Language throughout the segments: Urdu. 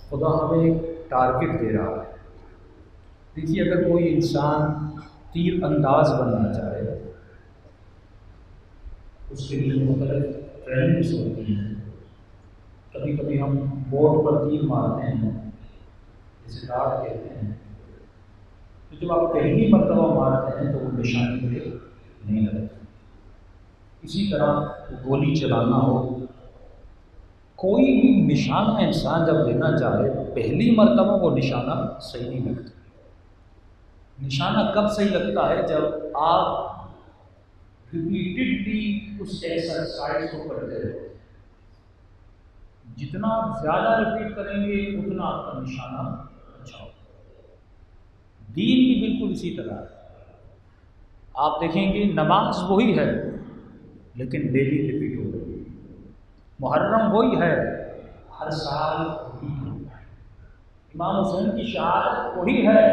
خدا ہمیں ایک ٹارگٹ دے رہا ہے. دیکھیے اگر کوئی انسان تیر انداز بننا چاہے اس کے لیے مختلف ٹریننگس ہوتی ہیں. کبھی کبھی ہم بورڈ پر تیر مارتے ہیں جسے ڈارٹ کہتے ہیں. تو جب آپ پہلی مرتبہ مارتے ہیں تو وہ نشانی پہ نہیں لگتا. اسی طرح گولی چلانا ہو کوئی بھی نشانہ انسان جب لینا چاہے پہلی مرتبہ وہ نشانہ صحیح نہیں لگتا. نشانہ کب صحیح لگتا ہے؟ جب آپ ریپیٹڈلی اس ایکسرسائز کو کرتے رہتے. جتنا آپ زیادہ ریپیٹ کریں گے اتنا آپ کا نشانہ اچھا ہوگا. دین بھی بالکل اسی طرح ہے. آپ دیکھیں گے نماز وہی ہے لیکن ڈیلی ریپیٹ ہو رہی ہے. محرم وہی ہے، ہر سال ریپیٹ ہوتا ہے. امام حسین کی شہادت وہی ہے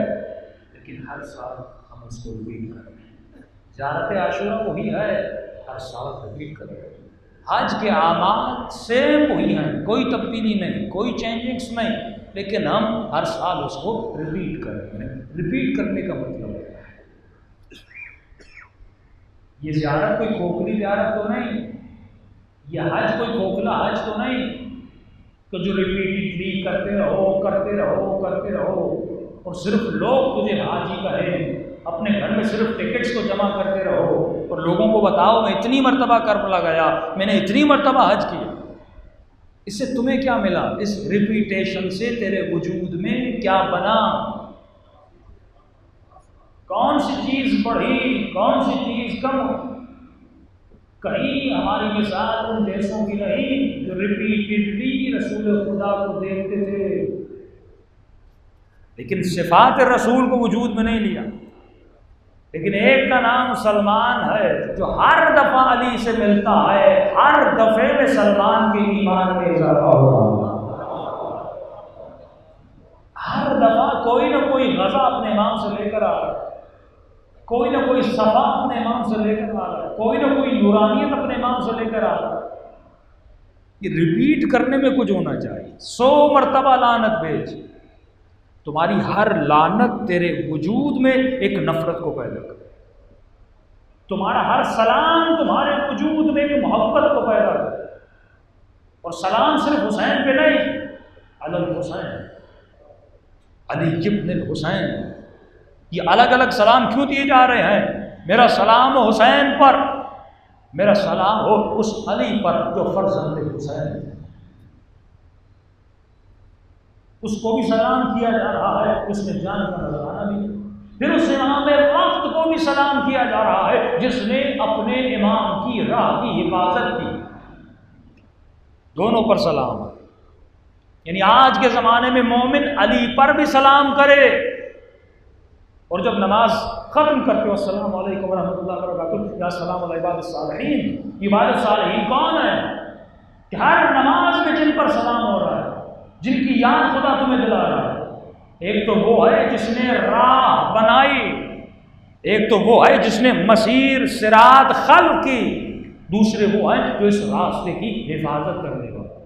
لیکن ہر سال ہم اس کو ریپیٹ کر رہے ہیں. زیارت عاشورہ وہی ہے، ہر سال ریپیٹ کر رہے ہیں. حج کے اعمال سیم وہی ہیں، کوئی تبدیلی نہیں، کوئی چینجنگس نہیں، لیکن ہم ہر سال اس کو ریپیٹ کر رہے ہیں. ریپیٹ کرنے کا مطلب ہے یہ زیارت کوئی کھوکھلی زیارت تو نہیں، یہ حج کوئی کھوکھلا حج تو نہیں کہ جو ریپیٹڈلی کرتے رہو کرتے رہو کرتے رہو اور صرف لوگ تجھے حاجی کہیں. اپنے گھر میں صرف ٹکٹس کو جمع کرتے رہو اور لوگوں کو بتاؤ میں اتنی مرتبہ کربلا گیا، میں نے اتنی مرتبہ حج کیا. اس سے تمہیں کیا ملا؟ اس ریپیٹیشن سے تیرے وجود میں کیا بنا؟ کون سی چیز بڑھی، کون سی چیز کم؟ کہیں ہماری مثال ان جیسوں کی نہیں جو ریپیٹڈلی رسول خدا کو دیکھتے تھے لیکن صفات رسول کو وجود میں نہیں لیا. لیکن ایک کا نام سلمان ہے جو ہر دفعہ علی سے ملتا ہے، ہر دفعے میں سلمان کے ایمان میں اضافہ ہو رہا ہے. ہر دفعہ کوئی نہ کوئی غزہ اپنے امام سے لے کر آ رہا ہے، کوئی نہ کوئی صفا اپنے امام سے لے کر آ رہا ہے، کوئی نہ کوئی نورانیت اپنے امام سے لے کر آ رہا ہے. یہ ریپیٹ کرنے میں کچھ ہونا چاہیے. 100 مرتبہ لعنت بھیج، تمہاری ہر لعنت تیرے وجود میں ایک نفرت کو پیدا کرے. تمہارا ہر سلام تمہارے وجود میں ایک محبت کو پیدا کرے. اور سلام صرف حسین پہ نہیں، علی الحسین، علی ابن الحسین. یہ الگ الگ سلام کیوں دیے جا رہے ہیں؟ میرا سلام ہو حسین پر، میرا سلام ہو اس علی پر جو فرزند حسین ہے. اس کو بھی سلام کیا جا رہا ہے، اس میں جان کا نذرانہ بھی. پھر اس امام وقت کو بھی سلام کیا جا رہا ہے جس نے اپنے امام کی راہ کی حفاظت کی. دونوں پر سلام ہے. یعنی آج کے زمانے میں مومن علی پر بھی سلام کرے، اور جب نماز ختم کرتے ہو السلام علیکم ورحمۃ اللہ وبرکاتہ، یا السلام علی عباد الصالحین. عباد الصالحین کون ہے؟ کہ ہر نماز میں جن پر سلام ہو رہا ہے، جن کی یاد خدا تمہیں دلا رہا ہے. ایک تو وہ ہے جس نے راہ بنائی، ایک تو وہ ہے جس نے مسیر صراط خلق کی، دوسرے وہ ہیں جو اس راستے کی حفاظت کرنے والا.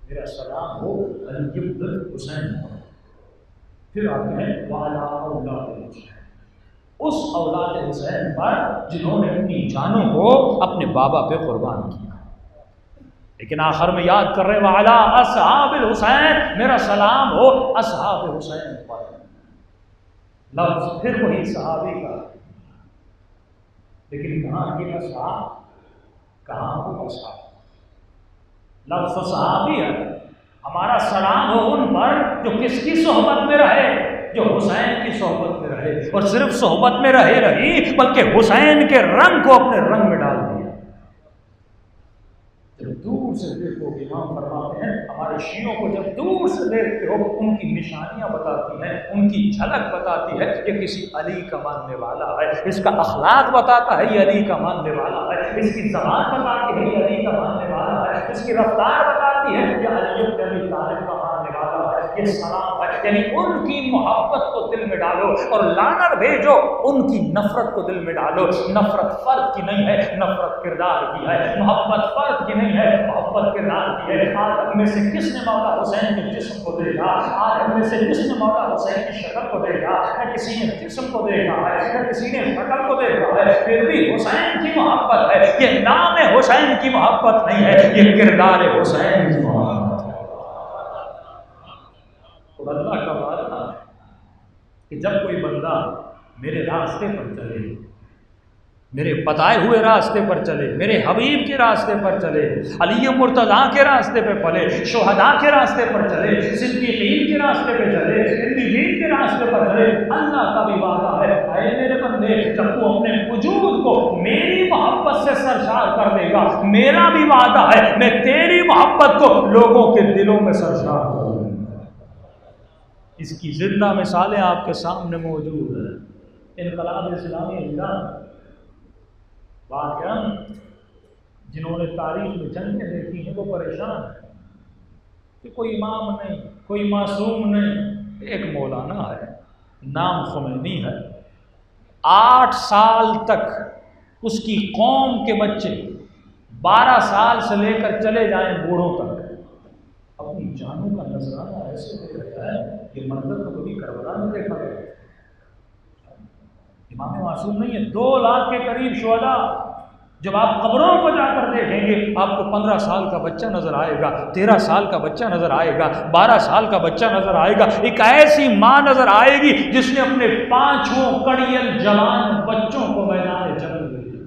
میرا سلام ہو علی ابن الحسین. پھر آتے ہیں وعلیٰ اولاد حسین، اس اولاد حسین پر جنہوں نے اپنی جانوں کو اپنے بابا پہ قربان کیا. لیکن آخر میں یاد کر رہے وعلیٰ اصحاب الحسین، میرا سلام ہو اصحاب حسین پر. لفظ پھر وہی صحابی کا، لیکن کہاں کے اصحاب، کہاں وہ اصحاب. لفظ صحابی ہے. ہمارا سلام ہو ان پر جو کس کی صحبت میں رہے، جو حسین کی صحبت میں رہے، اور صرف صحبت میں رہے رہی بلکہ حسین کے رنگ کو اپنے رنگ میں ڈال دیا. جب دور سے دیکھو، امام فرماتے ہیں ہمارے شیعوں کو جب دور سے دیکھتے ہو ان کی نشانیاں بتاتی ہیں، ان کی جھلک بتاتی ہے کہ کسی علی کا ماننے والا ہے. اس کا اخلاق بتاتا ہے یہ علی کا ماننے والا ہے، اس کی زبان بتاتی ہے یہ علی کا ماننے والا ہے، اس کی رفتار بتاتی ہے یہ علی بن ابی طالب کا ماننے والا ہے. یہ سلام ہے. یعنی ان کی محبت کو دل میں ڈالو اور لعنت بھیجو ان کی نفرت کو دل میں ڈالو. نفرت فرد کی نہیں ہے، نفرت کردار کی ہے. محبت فرد کی نہیں ہے، محبت کردار کی ہے. آج ہم میں سے کس نے مولا حسین کے جسم کو دیکھا؟ آج ہم میں سے کس نے مولا حسین کی شکل کو دیکھا؟ نہ کسی نے جسم کو دیکھا ہے، نہ کسی نے شکل کو دیکھا ہے. پھر بھی حسین کی محبت ہے. یہ نام حسین کی محبت نہیں ہے، یہ کردار حسین کی محبت ہے. اور اللہ کا وعدہ ہے کہ جب کوئی بندہ میرے راستے پر چلے میرے بتائے ہوئے راستے پر چلے، میرے حبیب کے راستے پر چلے، علی مرتضیٰ کے راستے پہ پلے، شہداء کے راستے پر چلے، صدیقین کے راستے پہ چلے، صدیقین کے راستے پر چلے۔ اللہ کا بھی وعدہ ہے، اے میرے بندے، جب تو اپنے وجود کو میری محبت سے سرشار کر دے گا، میرا بھی وعدہ ہے میں تیری محبت کو لوگوں کے دلوں میں سرشار کر دوں گا۔ اس کی زندہ مثالیں آپ کے سامنے موجود ہیں۔ انقلاب اسلامی ایران واقعاً جنہوں نے تاریخ میں جنگیں دیکھی ہیں وہ پریشان ہیں کہ کوئی امام نہیں، کوئی معصوم نہیں، ایک مولانا ہے، نام خمینی ہے، 8 سال تک اس کی قوم کے بچے 12 سال سے لے کر چلے جائیں بوڑھوں تک اپنی جانوں کا نذرانہ ایسے دے رہا ہے، یہ منظر تو کبھی کربلا میں دیکھا گیا۔ امام معصوم نہیں ہے، 2 لاکھ کے قریب شہداء، جب آپ قبروں کو جا کر دیکھیں گے آپ کو 15 سال کا بچہ نظر آئے گا، 13 سال کا بچہ نظر آئے گا، 12 سال کا بچہ نظر آئے گا، ایک ایسی ماں نظر آئے گی جس نے اپنے 5 کڑیل جوان بچوں کو میدان جنگ میں دیا۔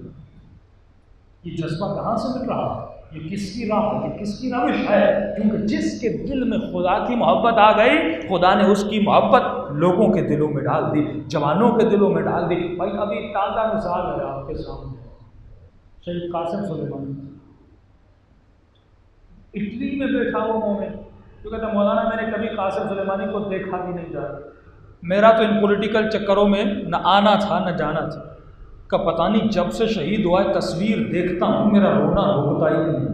یہ جذبہ کہاں سے مل رہا ہے؟ یہ کس کی راہ ہے؟ یہ کس کی روش ہے؟ کیونکہ جس کے دل میں خدا کی محبت آ گئی، خدا نے اس کی محبت لوگوں کے دلوں میں ڈال دی، جوانوں کے دلوں میں ڈال دی۔ بھائی ابھی تازہ مثال ہے آپ کے سامنے، شہید قاسم سلیمانی، اٹلی میں بیٹھا ہوا مومن جو کہتا مولانا میں نے کبھی قاسم سلیمانی کو دیکھا بھی نہیں جا، میرا تو ان پولیٹیکل چکروں میں نہ آنا تھا نہ جانا تھا، کا پتہ نہیں جب سے شہید ہوا ہے تصویر دیکھتا ہوں میرا رونا رکتا ہی نہیں۔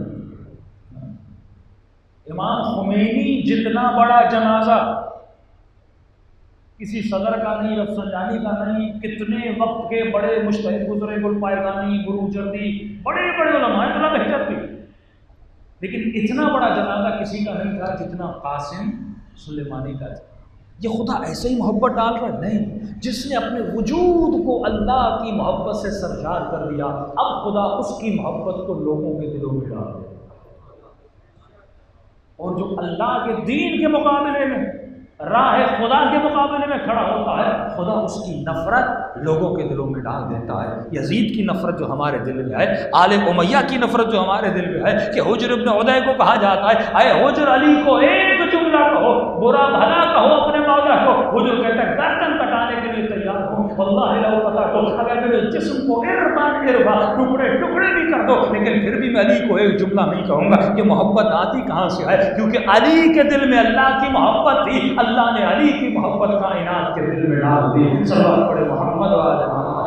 امام خمینی جتنا بڑا جنازہ کسی صدر کا نہیں، رفسنجانی کا نہیں، کتنے وقت کے بڑے مجتہد گزرے، گلپائگانی، بروجردی، بڑے بڑے علماء طلب بہتر تھی، لیکن اتنا بڑا جنازہ کسی کا نہیں تھا جتنا قاسم سلیمانی کا تھا۔ یہ خدا ایسے ہی محبت ڈال رہا ہے؟ نہیں، جس نے اپنے وجود کو اللہ کی محبت سے سرشار کر دیا، اب خدا اس کی محبت کو لوگوں کے دلوں میں ڈال دے، اور جو اللہ کے دین کے مقابلے میں، راہ خدا کے مقابلے میں کھڑا ہوتا ہے، خدا اس کی نفرت لوگوں کے دلوں میں ڈال دیتا ہے۔ یزید کی نفرت جو ہمارے دل میں ہے، آل امیہ کی نفرت جو ہمارے دل میں ہے، کہ حجر ابن عدی کو کہا جاتا ہے اے حجر علی کو ایک جملہ کہو، برا بھلا کہو اپنے مولا کو، حجر کہتا ہے گردن کٹانے کے لیے تیار ہوں، واللہ لو قطعت، اگر میرے جسم کو اربان اربا ٹکڑے ٹکڑے بھی کر دو، لیکن پھر بھی میں علی کو ایک جملہ نہیں کہوں گا۔ یہ محبت آتی کہاں سے ہے؟ کیونکہ علی کے دل میں اللہ کی محبت تھی، اللہ نے علی کی محبت کائنات کے دل میں ڈال دی۔ صلوات پڑھے محمد وعلی محمد۔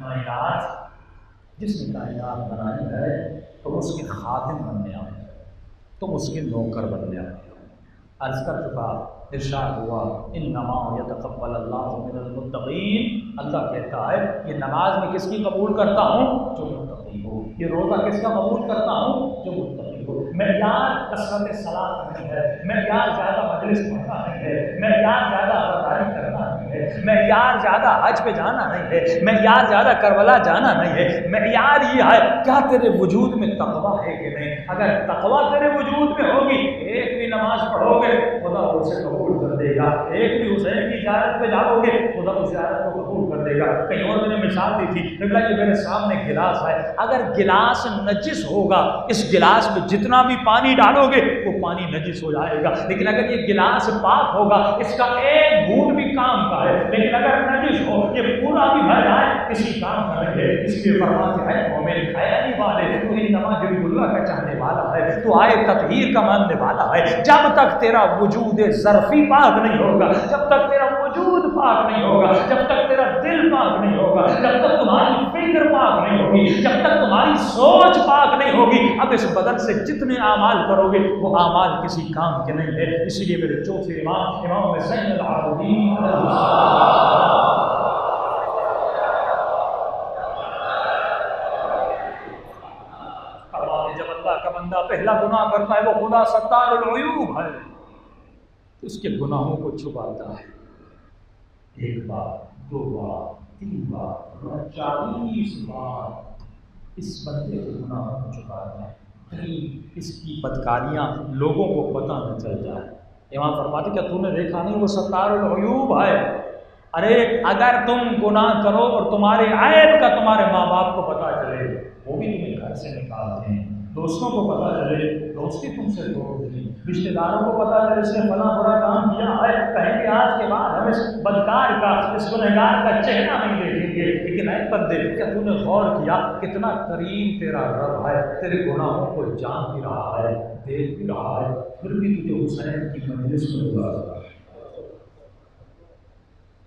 کائنات جس نے کائنات بنائی ہے تم اس کے خادم بننے آئے، تم اس کے نوکر بننے آئے۔ عرض کر چکا، ارشاد ہوا انما یتقبل اللہ من المتقین، اللہ کہتا ہے یہ نماز میں کس کی قبول کرتا ہوں؟ جو متقی ہو۔ یہ روزہ کس کا قبول کرتا ہوں؟ جو متقی ہو۔ معیار کثرت صلاۃ نہیں ہے، معیار زیادہ مجلس پڑھنا نہیں ہے، معیار زیادہ عبادت کرنا نہیں ہے، معیار زیادہ حج پہ جانا نہیں ہے، معیار زیادہ کربلا جانا نہیں ہے، معیار یہ ہے کیا تیرے وجود میں تقویٰ ہے کہ نہیں۔ اگر تقویٰ تیرے وجود میں ہوگی، ایک بھی نماز پڑھو گے خدا اسے قبول کر دے گا، ایک بھی حسین کی زیارت پہ جاؤ گے خدا اس زیارت کو قبول کر دے گا۔ کہیں اور میں نے مثال دی تھی، یہ میرے سامنے گلاس ہے، اگر گلاس نجس ہوگا، اس گلاس میں جتنا بھی پانی ڈالو گے وہ پانی نجس ہو جائے گا، لیکن اگر یہ گلاس پاک ہوگا، اس کا ایک گھونٹ بھی کام کا ہے، لیکن اگر نجس ہو یہ پورا بھی بھر جائے کسی کام کا نہیں ہے۔ اس لیے فرماتے ہیں مومن ہے علی والے تو انما جب اللہ کا چاہنے والا ہے، تو آئے تطہیر کا ماننے والا ہے۔ جب تک تیرا وجود ظرفی پاک نہیں ہوگا، جب تک تیرا وجود پاک نہیں ہوگا، جب تک تیرا دل پاک نہیں ہوگا، جب تک تمہاری فکر پاک نہیں ہوگی، جب تک تمہاری سوچ پاک نہیں ہوگی، اب اس بدن سے جتنے اعمال کرو گے وہ اعمال کسی کام کے نہیں ہے۔ اسی لیے میرے چوتھے امام امام زین العابدین جب اللہ کا بندہ پہلا گناہ کرتا ہے وہ خدا ستار العیوب ہے، اس کے گناہوں کو چھپاتا ہے۔ 1 بار 2 بار 3 بار 40 بار اس بندے کے گناہوں کو چھپاتا ہے۔ کہیں اس کی بدکاریاں لوگوں کو پتہ نہ چل جائے۔ امام فرماتے کیا تو نے دیکھا نہیں وہ ستار العیوب ہے؟ ارے اگر تم گناہ کرو اور تمہارے عیب کا تمہارے ماں باپ کو پتہ چلے، وہ بھی تمہیں گھر سے نکالتے ہیں، دوستوں کو پتہ چلے دوستی تم سے توڑ دی، رشتہ داروں کو پتہ چلے اس نے فلاں برا کام کیا ہے، کہیں گے آج کے بعد ہم اس بدکار کا اس گنہگار کا چہرہ نہیں دیکھیں گے۔ لیکن اے بندے کیا تو نے غور کیا کتنا کریم تیرا رب ہے، تیرے گناہوں کو جان بھی رہا ہے، دیکھ بھی رہا ہے، پھر بھی تجھے حسین کی مجلس میں بلاتا ہے۔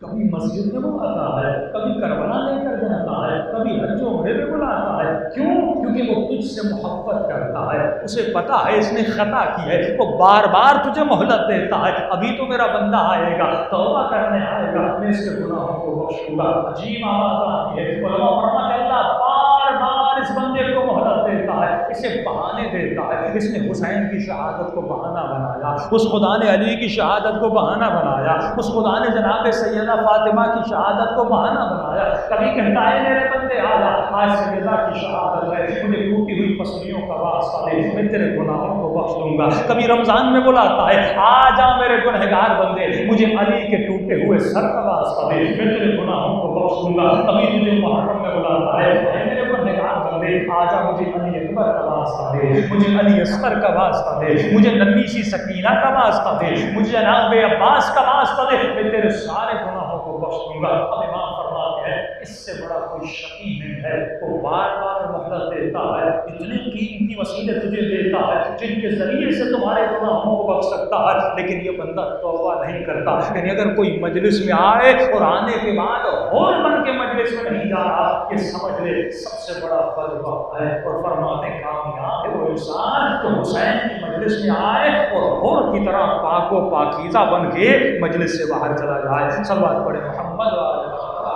کبھی مسجد میں بلاتا ہے، کبھی کربلا لے کر جاتا ہے، کبھی حج و عمرے میں بلاتا ہے۔ کیوں؟ کیونکہ وہ تجھ سے محبت کرتا ہے، اسے پتا ہے اس نے خطا کی ہے، وہ بار بار تجھے مہلت دیتا ہے، ابھی تو میرا بندہ آئے گا، توبہ کرنے آئے گا، میں اس کے گناہوں کو بخشوں گا۔ عجیب آواز آتی ہے، علماء فرماتے ہیں اللہ بار بار اس بندے کو مہلت دیتا ہے، اسے بہانے دیتا ہے۔ اس نے حسین کی شہادت کو بہانہ بنایا، اس خدا نے علی کی شہادت کو بہانہ بنایا، اس خدا نے جناب سیدہ فاطمہ کی شہادت کو بہانہ بنایا۔ کبھی کہتا ہے میرے بندے آجا، آج سیدہ کی شہادت ہے، مجھے ٹوٹی ہوئی پسلیوں کا واسطہ دے، میں تیرے گناہوں کو بخش دوں گا۔ کبھی رمضان میں بلاتا ہے، آجا میرے گنہگار بندے، مجھے علی کے ٹوٹے ہوئے سر کا واسطہ دے، میں تیرے گناہوں کو بخش دوں گا۔ کبھی تجھے محرم میں بلاتا ہے، اے میرے گنہگار بندے آجا مجھے علی اکبر کا واسطہ دے، مجھے علی اصغر کا واسطہ دے، مجھے ننھی سی سکینہ کا واسطہ دے، مجھے جناب عباس کا واسطہ دے، میں تیرے سارے گناہوں کو بخش دوں گا۔ اب امام فرماتے ہیں اس سے بڑا کوئی شقی نہیں ہے، وہ بار بار مہلت دیتا ہے، اتنے قیمتی وسیلے تجھے دیتا ہے جن کے ذریعے سے تمہارے گناہوں کو بخش سکتا ہے، لیکن یہ بندہ توبہ نہیں کرتا۔ یعنی اگر کوئی مجلس میں آئے اور آنے کے بعد ہور بن کے مجلس میں نہیں جا رہا، یہ سمجھ لے سب سے بڑا بدبخت ہے۔ اور فرماتے ہیں کامیاب ہے وہ انسان جو حسین کی مجلس میں آئے اور ہور کی طرح پاک و پاکیزہ بن کے مجلس سے باہر چلا جائے۔ صلوات پڑھے محمد و آل محمد۔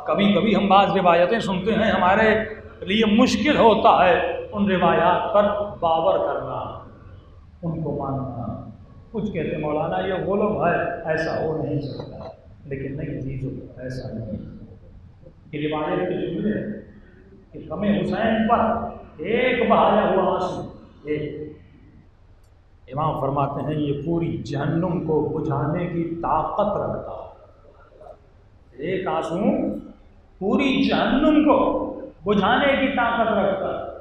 کبھی کبھی ہم بعض روایتیں سنتے ہیں، ہمارے لیے مشکل ہوتا ہے ان روایات پر باور کرنا، ان کو ماننا۔ کچھ کہتے مولانا یہ غلب ہے، ایسا ہو نہیں سکتا، لیکن نہیں چیزوں ایسا نہیں۔ یہ روایت کے جملے کہ غم حسین پر ایک بہایا ہوا آنسو ایک، امام فرماتے ہیں یہ پوری جہنم کو بجھانے کی طاقت رکھتا ہے۔ ایک آنسو پوری جہنم کو بجھانے کی طاقت رکھتا ہے۔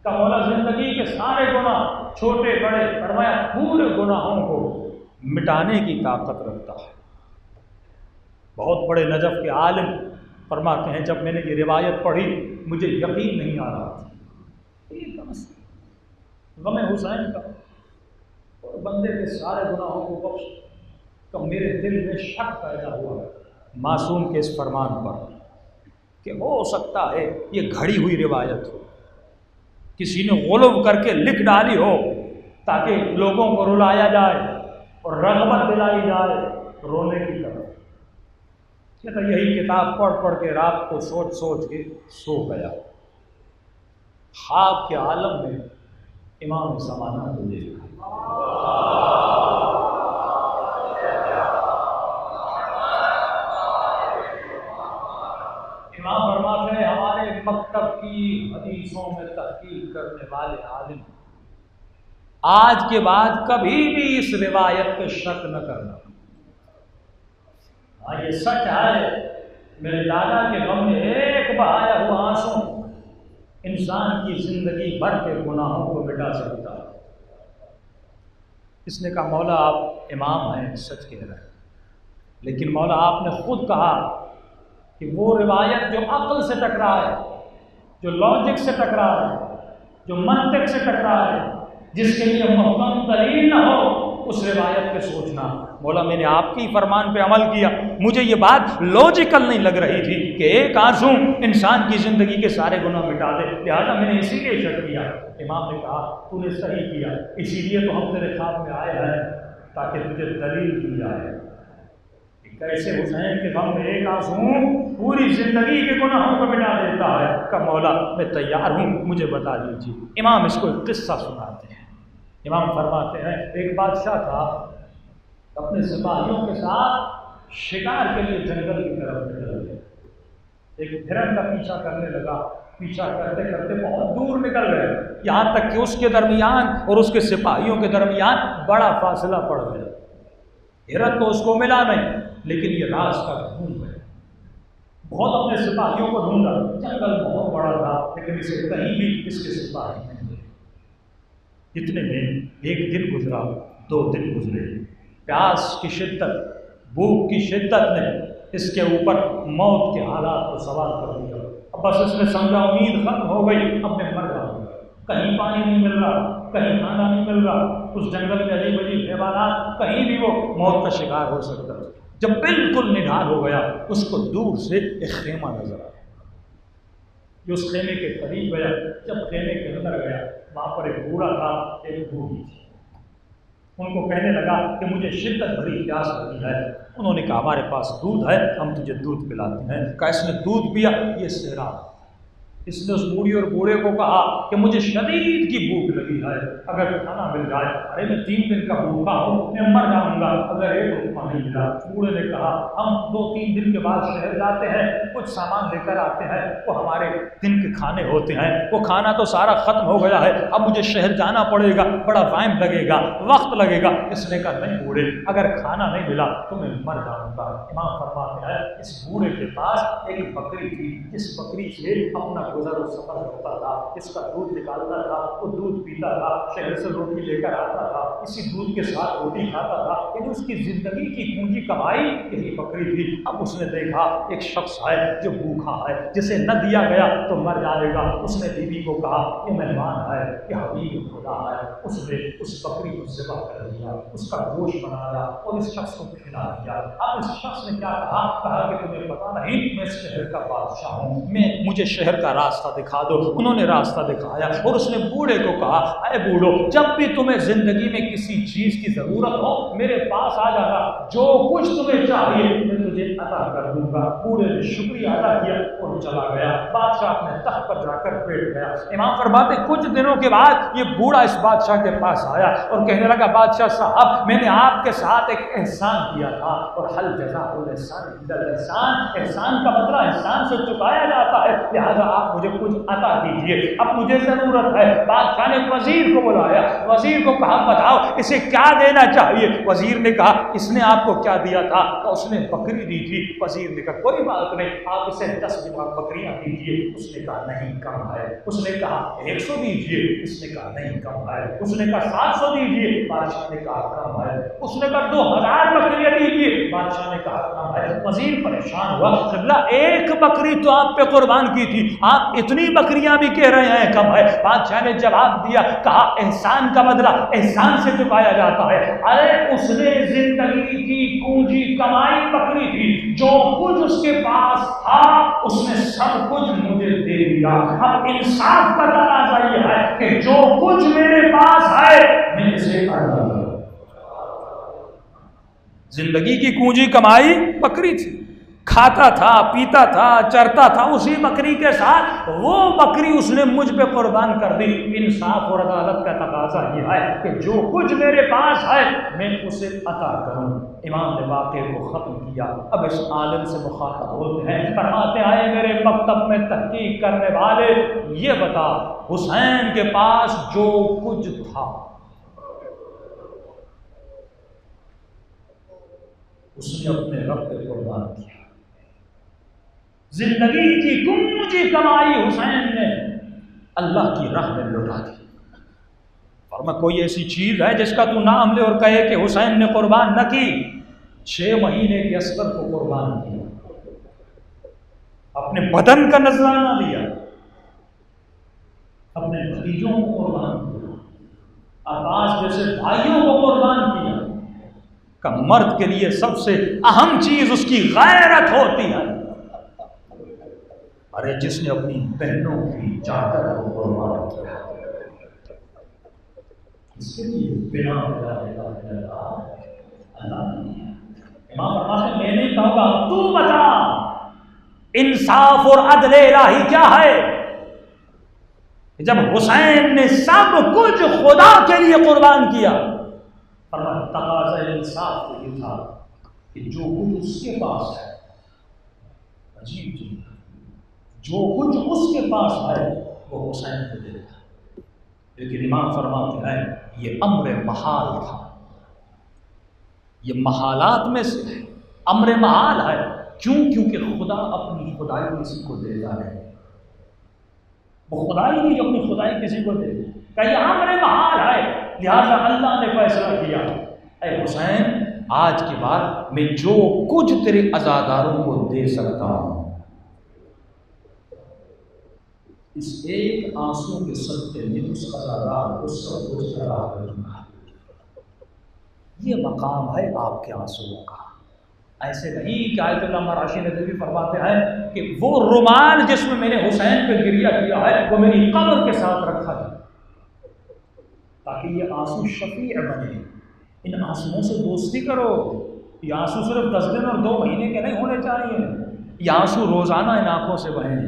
کہ مولا زندگی کے سارے گناہ چھوٹے بڑے فرمایا پورے گناہوں کو مٹانے کی طاقت رکھتا ہے۔ بہت بڑے نجف کے عالم فرماتے ہیں جب میں نے یہ روایت پڑھی مجھے یقین نہیں آ رہا تھا، غم حسین کا اور بندے کے سارے گناہوں کو بخش، تو میرے دل میں شک پیدا ہوا معصوم کے اس فرمان پر کہ ہو سکتا ہے یہ گھڑی ہوئی روایت ہو، کسی نے غلب کر کے لکھ ڈالی ہو تاکہ لوگوں کو رلایا جائے اور رغبت دلائی جائے رونے کی طرف۔ کہ یہی کتاب پڑھ پڑھ کے رات کو سوچ سوچ کے سو گیا، خواب کے عالم میں امام زمانہ کو دیکھا۔ امام فرماتے ہیں ہمارے مکتب کی حدیثوں میں تحقیق کرنے والے عالم آج کے بعد کبھی بھی اس روایت پہ شک نہ کرنا۔ ہاں یہ سچ ہے، میرے دادا کے غم میں ایک بہایا ہوا آنسو انسان کی زندگی بھر کے گناہوں کو مٹا سکتا ہے۔ اس نے کہا مولا آپ امام ہیں، سچ کہہ رہے ہیں، لیکن مولا آپ نے خود کہا کہ وہ روایت جو عقل سے ٹکرائے، جو لاجک سے ٹکرائے، جو منطق سے ٹکرائے، جس کے لیے محکم دلیل نہ ہو، اس روایت پہ سوچنا۔ مولا میں نے آپ کی فرمان پہ عمل کیا، مجھے یہ بات لاجیکل نہیں لگ رہی تھی کہ ایک آنسو انسان کی زندگی کے سارے گناہ مٹا دے، لہٰذا میں نے اسی لیے شک کیا۔ امام نے کہا تو نے صحیح کیا، اسی لیے تو ہم تیرے خواب میں آئے ہیں تاکہ تجھے دلیل دی جائے کیسے حسین کے غم میں ایک آنسو پوری زندگی کے گناہوں کو مٹا دیتا ہے۔ کہ مولا میں تیار ہوں، مجھے بتا دیجیے۔ امام اس کو ایک قصہ سناتے ہیں۔ امام فرماتے ہیں ایک بادشاہ تھا، اپنے سپاہیوں کے ساتھ شکار کے لیے جنگل کی طرف نکل گئے. ایک ہرن کا پیچھا کرنے لگا، پیچھا کرتے کرتے بہت دور نکل گئے، یہاں تک کہ اس کے درمیان اور اس کے سپاہیوں کے درمیان بڑا فاصلہ پڑ گیا. ہرن تو اس کو ملا نہیں، لیکن یہ راستہ ڈھونڈ گئے. بہت اپنے سپاہیوں کو ڈھونڈا، جنگل بہت بڑا تھا لیکن اسے کہیں بھی اس کے سپاہی نہیں ملے. اتنے میں ایک دن گزرا، 2 دن گزرے. پیاس کی شدت، بھوک کی شدت نے اس کے اوپر موت کے حالات کو سوار کر دیا. اب بس اس نے سمجھا امید ختم ہو گئی، اب میں مر جاؤں گا. کہیں پانی نہیں مل رہا، کہیں کھانا نہیں مل رہا، اس جنگل میں عجیب عجیب حیوانات، کہیں بھی وہ موت کا شکار ہو سکتا. جب بالکل نڈھال ہو گیا، اس کو دور سے ایک خیمہ نظر آیا. جو اس خیمے کے قریب گیا، جب خیمے کے اندر گیا، وہاں پر ایک بوڑھا تھا، ایک بوڑھی تھی. ان کو کہنے لگا کہ مجھے شدت بھری پیاس لگی ہے. انہوں نے کہا ہمارے پاس دودھ ہے، ہم تجھے دودھ پلاتے ہیں. کہا اس نے دودھ پیا، یہ سیراب. اس نے اس بوڑھی اور بوڑھے کو کہا کہ مجھے شدید کی بھوک لگی ہے، اگر کھانا مل جائے. ارے میں 3 دن کا بھوکا ہوں، میں مر جاؤں گا اگر ایک لقمہ نہیں ملا. بوڑھے نے کہا ہم 2-3 دن کے بعد شہر جاتے ہیں، کچھ سامان لے کر آتے ہیں، وہ ہمارے دن کے کھانے ہوتے ہیں. وہ کھانا تو سارا ختم ہو گیا ہے، اب مجھے شہر جانا پڑے گا، بڑا ٹائم لگے گا، وقت لگے گا. اس نے کہا نہیں بوڑھے، اگر کھانا نہیں ملا تو میں مر جاؤں گا. امام فرماتے ہیں اس بوڑھے کے پاس ایک بکری تھی، جس بکری سے اپنا گزر و سفر ہوتا تھا، اس کا دودھ نکالتا تھا، وہ دودھ پیتا تھا، شہر سے روٹی لے کر آتا تھا، اسی دودھ کے ساتھ روٹی کھاتا تھا. یعنی اس کی زندگی کی پونجی کمائی یہی بکری تھی. اب اس نے دیکھا ایک شخص ہے جو بھوکا ہے، جسے نہ دیا گیا تو مر جائے گا. اس نے بیوی کو کہا یہ مہمان ہے، یہ حبیب خدا ہے. اس نے اس بکری کو ذبح کر دیا، اس کا گوشت بنایا اور اس شخص کو کھلا دیا. اب اس شخص نے کیا کہا کہ تمہیں پتا نہیں میں اس شہر کا بادشاہ ہوں، مجھے شہر کا راستہ دکھا دو. انہوں نے راستہ دکھایا اور اس نے بوڑھے کو کہا اے بوڑھو، جب بھی تمہیں زندگی میں کسی چیز کی ضرورت ہو میرے پاس آ جانا، جو کچھ تمہیں چاہیے میں تجھے عطا کر دوں گا. بوڑھے نے شکریہ ادا کیا اور چلا گیا. بادشاہ اپنے تخت پر جا کر بیٹھ گیا. امام فرماتے کچھ دنوں کے بعد یہ بوڑھا اس بادشاہ کے پاس آیا اور کہنے لگا بادشاہ صاحب میں نے آپ کے ساتھ ایک احسان کیا تھا، اور حل جزاء الاحسان الا الاحسان، احسان کا بدلہ احسان سے چکایا جاتا ہے، لہذا آپ مجھے کچھ عطا کیجیے، اب مجھے ضرورت ہے. بادشاہ نے وزیر کو بلایا، وزیر کو کہا بتاؤ اسے کیا دینا چاہیے. وزیر نے کہا اس نے آپ کو کیا دیا تھا؟ اس نے بکری دی تھی. وزیر نے کہا کوئی بات نہیں، آپ اسے 10 بکریاں دیجیے. اس نے کہا نہیں کم ہے. اس نے کہا 100 دیجیے. اس نے کہا نہیں کم ہے. اس نے کہا 700 دیجیے. بادشاہ نے کہا کم ہے. اس نے کہا 2000 بکریاں دیجیے. بادشاہ نے کہا کم ہے. وزیر پریشان ہوا، قبلہ ایک بکری تو آپ پہ قربان کی تھی، آپ اتنی بکریاں بھی کہہ رہے ہیں کم ہے. بادشاہ نے جواب دیا، کہا احسان کا بدلہ احسان سے چکایا جاتا ہے. ارے اس نے زندگی کی پونجی کمائی بکری تھی، جو کچھ اس کے پاس تھا اس نے سب کچھ مجھے دے دیا. اب انصاف کا تقاضا یہ ہے کہ جو کچھ میرے پاس ہے میں اسے ادا کروں. زندگی کی پونجی کمائی بکری تھی، کھاتا تھا، پیتا تھا، چرتا تھا اسی بکری کے ساتھ، وہ بکری اس نے مجھ پہ قربان کر دی. انصاف اور عدالت کا تقاضا یہ ہے کہ جو کچھ میرے پاس ہے میں اسے عطا کروں. امام نے واقعے کو ختم کیا. اب اس عالم سے مخاطب ہوتے ہیں، فرماتے ہیں میرے مکتب میں تحقیق کرنے والے یہ بتا حسین کے پاس جو کچھ تھا اس نے اپنے رب پہ قربان کیا. زندگی کی پونجی کمائی حسین نے اللہ کی راہ میں لٹا دی. فرمایا کوئی ایسی چیز ہے جس کا تو نام لے اور کہے کہ حسین نے قربان نہ کی؟ 6 مہینے کے اصغر کو قربان کیا، اپنے بدن کا نذرانہ دیا، اپنے بھتیجوں کو قربان کیا، عباس جیسے بھائیوں کو قربان کیا. کہ مرد کے لیے سب سے اہم چیز اس کی غیرت ہوتی ہے. ارے جس نے اپنی بہنوں کی چادر کو قربان کیا، اس کے لیے بنا اللہ نہیں ہے. امام فرماتے ہیں میں نہیں کہوں گا، تو بتا انصاف اور عدل الہی کیا ہے. جب حسین نے سب کچھ خدا کے لیے قربان کیا، فرمایا تقاضا انصاف کو یہ تھا کہ جو کچھ اس کے پاس ہے، عجیب چیز، جو کچھ اس کے پاس ہے وہ حسین کو دیتا ہے۔ لیکن امام فرماتے ہیں یہ امر محال تھا، یہ محالات میں سے ہے، امر محال ہے۔ کیوں؟ کیونکہ خدا اپنی خدائی کسی کو دیتا ہے، وہ خدائی نہیں جو اپنی خدائی کسی کو دے، کہ یہ امر محال ہے، لہذا اللہ نے فیصلہ کیا اے حسین آج کے بعد میں جو کچھ تیرے عزاداروں کو دے سکتا ہوں اس ایک آنسو کے صدقے میں اس عزادار کو سب کچھ عطا کروں گا۔ یہ مقام ہے آپ کے آنسوؤں کا۔ ایسے نہیں کہ آیت اللہ راشی ندوی فرماتے ہیں کہ وہ رومال جس میں میں نے حسین پہ گریہ کیا ہے وہ میری قبر کے ساتھ رکھا ہے تاکہ یہ آنسو شفیع بنے۔ ان آنسوؤں سے دوستی کرو۔ یہ آنسو صرف 10 دن اور 2 مہینے کے نہیں ہونے چاہیے، یہ آنسو روزانہ ان آنکھوں سے بہیں،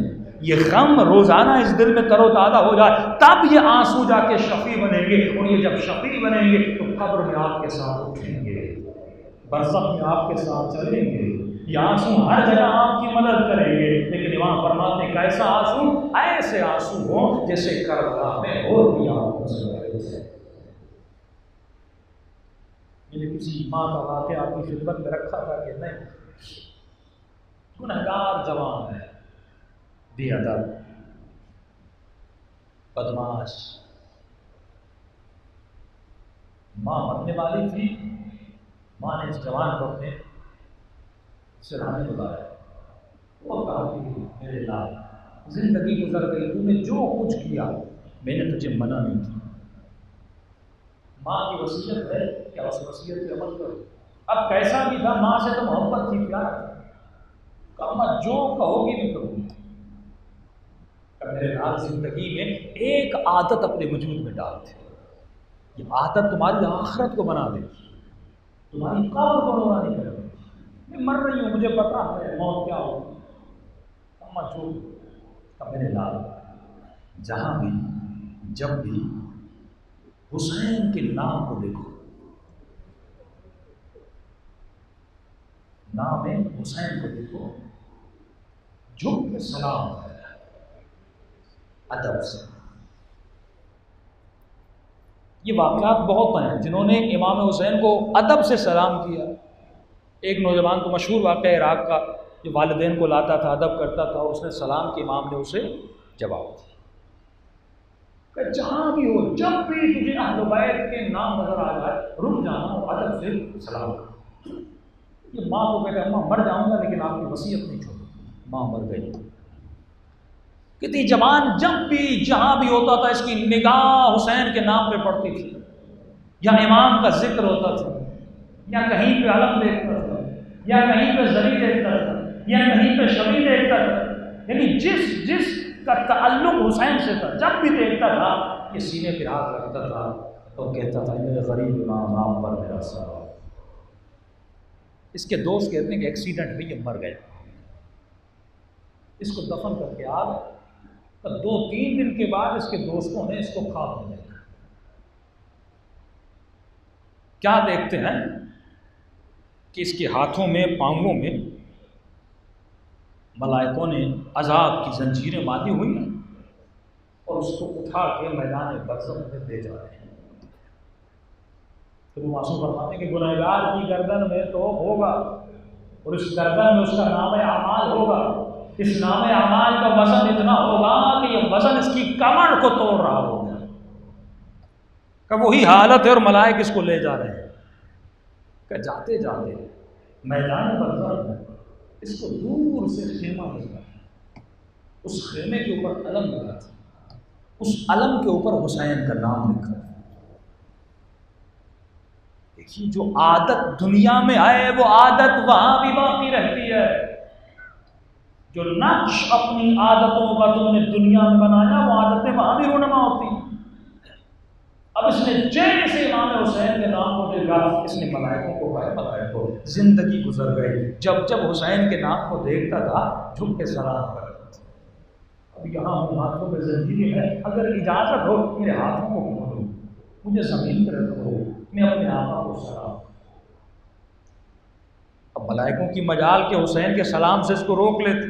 یہ غم روزانہ اس دل میں تر و تازہ ہو جائے، تب یہ آنسو جا کے شفیع بنیں گے، اور یہ جب شفیع بنیں گے تو قبر میں آپ کے ساتھ اٹھیں گے، برزخ میں آپ کے ساتھ چلیں گے، یہ آنسو ہر جگہ آپ کی مدد کریں گے۔ لیکن امام فرماتے ہیں کیسا آنسو؟ ایسے آنسو ہو جیسے کربلا میں ہو دیا آنکھوں سے بہے تھے۔ میں نے کسی ماں کا واقعہ آپ کی خدمت میں رکھا تھا کہ نہیں، گنہگار جوان ہے، بے ادب، بدماش، ماں مرنے والی تھی، ماں نے اس جوان کو اپنے سرانے بلایا، وہ کہا کہ میرے لال زندگی گزر گئی، تو نے جو کچھ کیا میں نے تجھے منع نہیں کی، ماں کی وصیت ہے کہ اس وصیت پہ عمل کرو۔ اب کیسا بھی تھا، ماں سے تو محبت تھی، پیار تھا، کہا جو کہو گی میں کروں گا۔ میرے لال زندگی میں ایک عادت اپنے وجود میں ڈال دے، یہ عادت تمہاری آخرت کو بنا دے گی، تمہاری قبر کو نورانی کرے گی۔ میں مر رہی ہوں، مجھے پتا ہے موت کیا ہوگی، اما جو میرے لال جہاں بھی جب بھی حسین کے نام کو دیکھو، نام حسین کو دیکھو، جھک کے سلام ہے ادب سے۔ یہ واقعات بہت ہیں جنہوں نے امام حسین کو ادب سے سلام کیا۔ ایک نوجوان تو مشہور واقعہ عراق کا، جو والدین کو لاتا تھا، ادب کرتا تھا، اور اس نے سلام کے امام نے اسے جواب دیا کہ جہاں بھی ہو، جب بھی تجھے اہل بیت کے نام نظر آ جائے رک جانا اور ادب سے سلام کرنا۔ یہ ماں کو کہتے ہیں اماں مر جاؤں گا لیکن آپ کی وصیت نہیں چھوڑوں، ماں مر گئی۔ کتنی جوان جب بھی جہاں بھی ہوتا تھا اس کی نگاہ حسین کے نام پہ پڑتی تھی، یا امام کا ذکر ہوتا تھا، یا کہیں پہ علم دیکھتا تھا، یا کہیں پہ زری دیکھتا تھا، یا کہیں پہ شبی دیکھتا تھا، یعنی جس کا تعلق حسین سے تھا جب بھی دیکھتا تھا کہ سینے پہ ہاتھ رکھتا تھا تو کہتا تھا میرے غریب امام آپ پر میرا سلام۔ اس کے دوست کہتے ہیں کہ ایکسیڈنٹ میں یہ مر گیا، اس کو دفن کر کے آ گئے، تو 2-3 دن کے بعد اس کے دوستوں نے اس کو خواب میں دیکھا۔ کیا دیکھتے ہیں کہ اس کے ہاتھوں میں پاؤں میں ملائکوں نے عذاب کی زنجیریں باندھی ہوئی ہیں اور اس کو اٹھا کے میدان برزخ میں لے جا رہے ہیں۔ تو وہ معصوم فرماتے ہیں کہ گنہگار کی گردن میں تو ہوگا، اور اس گردن میں اس کا نام اعمال ہوگا، اس نام اعمال کا وزن اتنا ہوگا کہ یہ وزن اس کی کمر کو توڑ رہا ہوگا، کہ وہی حالت ہے اور ملائک اس کو لے جا رہے ہیں۔ کہ جاتے جاتے میدان برزخ میں اس کو دور سے خیمہ نظر آیا، اس خیمے کے اوپر علم لگا تھا، اس علم کے اوپر حسین کا نام لکھا تھا۔ دیکھیے جو عادت دنیا میں آئے وہ عادت وہاں بھی باقی رہتی ہے، جو نقش اپنی عادتوں کا تم نے دنیا میں بنایا وہ عادتیں وہاں بھی رونما ہوتی ہیں۔ اب اس نے جیسے امام حسین کے نام کو دیکھا، اس نے ملائکوں کو کہا، ملائکوں زندگی گزر گئی، جب جب حسین کے نام کو دیکھتا تھا جھک کے سلام کرتا تھا۔ اب یہاں ہوں ہاتھوں میں زنجیریں ہیں، اگر اجازت ہو میرے ہاتھوں کو پکڑو، مجھے زمین پر رکھو، میں اپنے آقا کو سلام۔ اب اب ملائکوں کی مجال کے حسین کے سلام سے اس کو روک لیتے،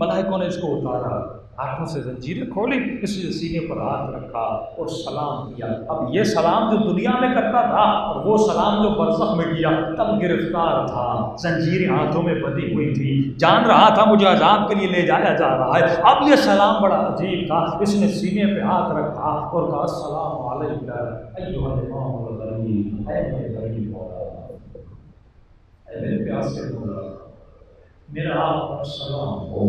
ملائکوں نے اس کو اتارا، ہاتھوں سے زنجیریں کھولی، اس نے سینے پر ہاتھ رکھا اور سلام کیا۔ اب یہ سلام جو دنیا میں کرتا تھا اور وہ سلام جو برزخ میں کیا، تب گرفتار تھا، زنجیریں ہاتھوں میں بندھی ہوئی تھی، جان رہا تھا مجھے عذاب کے لیے لے جایا جا رہا ہے۔ اب یہ سلام بڑا عجیب تھا، اس نے سینے پہ ہاتھ رکھا اور کہا السلام علیک ایھا الامام الغریب، اے میرے غریب مولا، اے میرے پیاسے مولا، میرا آپ پر سلام ہو۔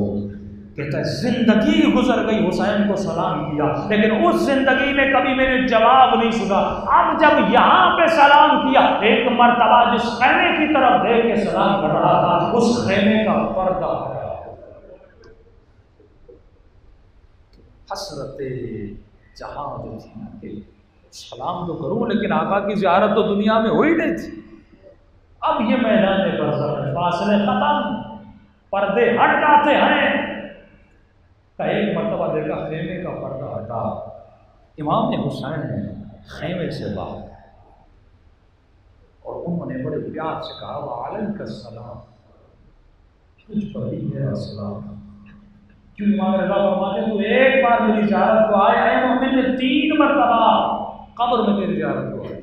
کہتا ہے زندگی گزر گئی حسین کو سلام کیا، لیکن اس زندگی میں کبھی میں نے جواب نہیں سنا۔ اب جب یہاں پہ سلام کیا، ایک مرتبہ جس خیمے کی طرف دیکھ کے سلام کر رہا تھا، اس خیمے کا پردہ ہٹا۔ حسرت جہاں جو تھی نا کہ سلام تو کروں لیکن آقا کی زیارت تو دنیا میں ہوئی نہیں تھی۔ اب یہ میدان برزخ ہے، فاصلے ختم، پردے ہٹ جاتے ہیں۔ ایک مرتبہ دیکھا خیمے کا پردہ ہٹا، امام حسین نے خیمے سے باہر اور انہوں نے بڑے پیار سے کہا وعلیک السلام، تجھ پر بھی میرا سلام۔ کیوں امام رضا فرماتے ہیں تو ایک بار میری زیارت کو آئے، اے مومن نے 3 مرتبہ قبر میں تیری زیارت کو آئے۔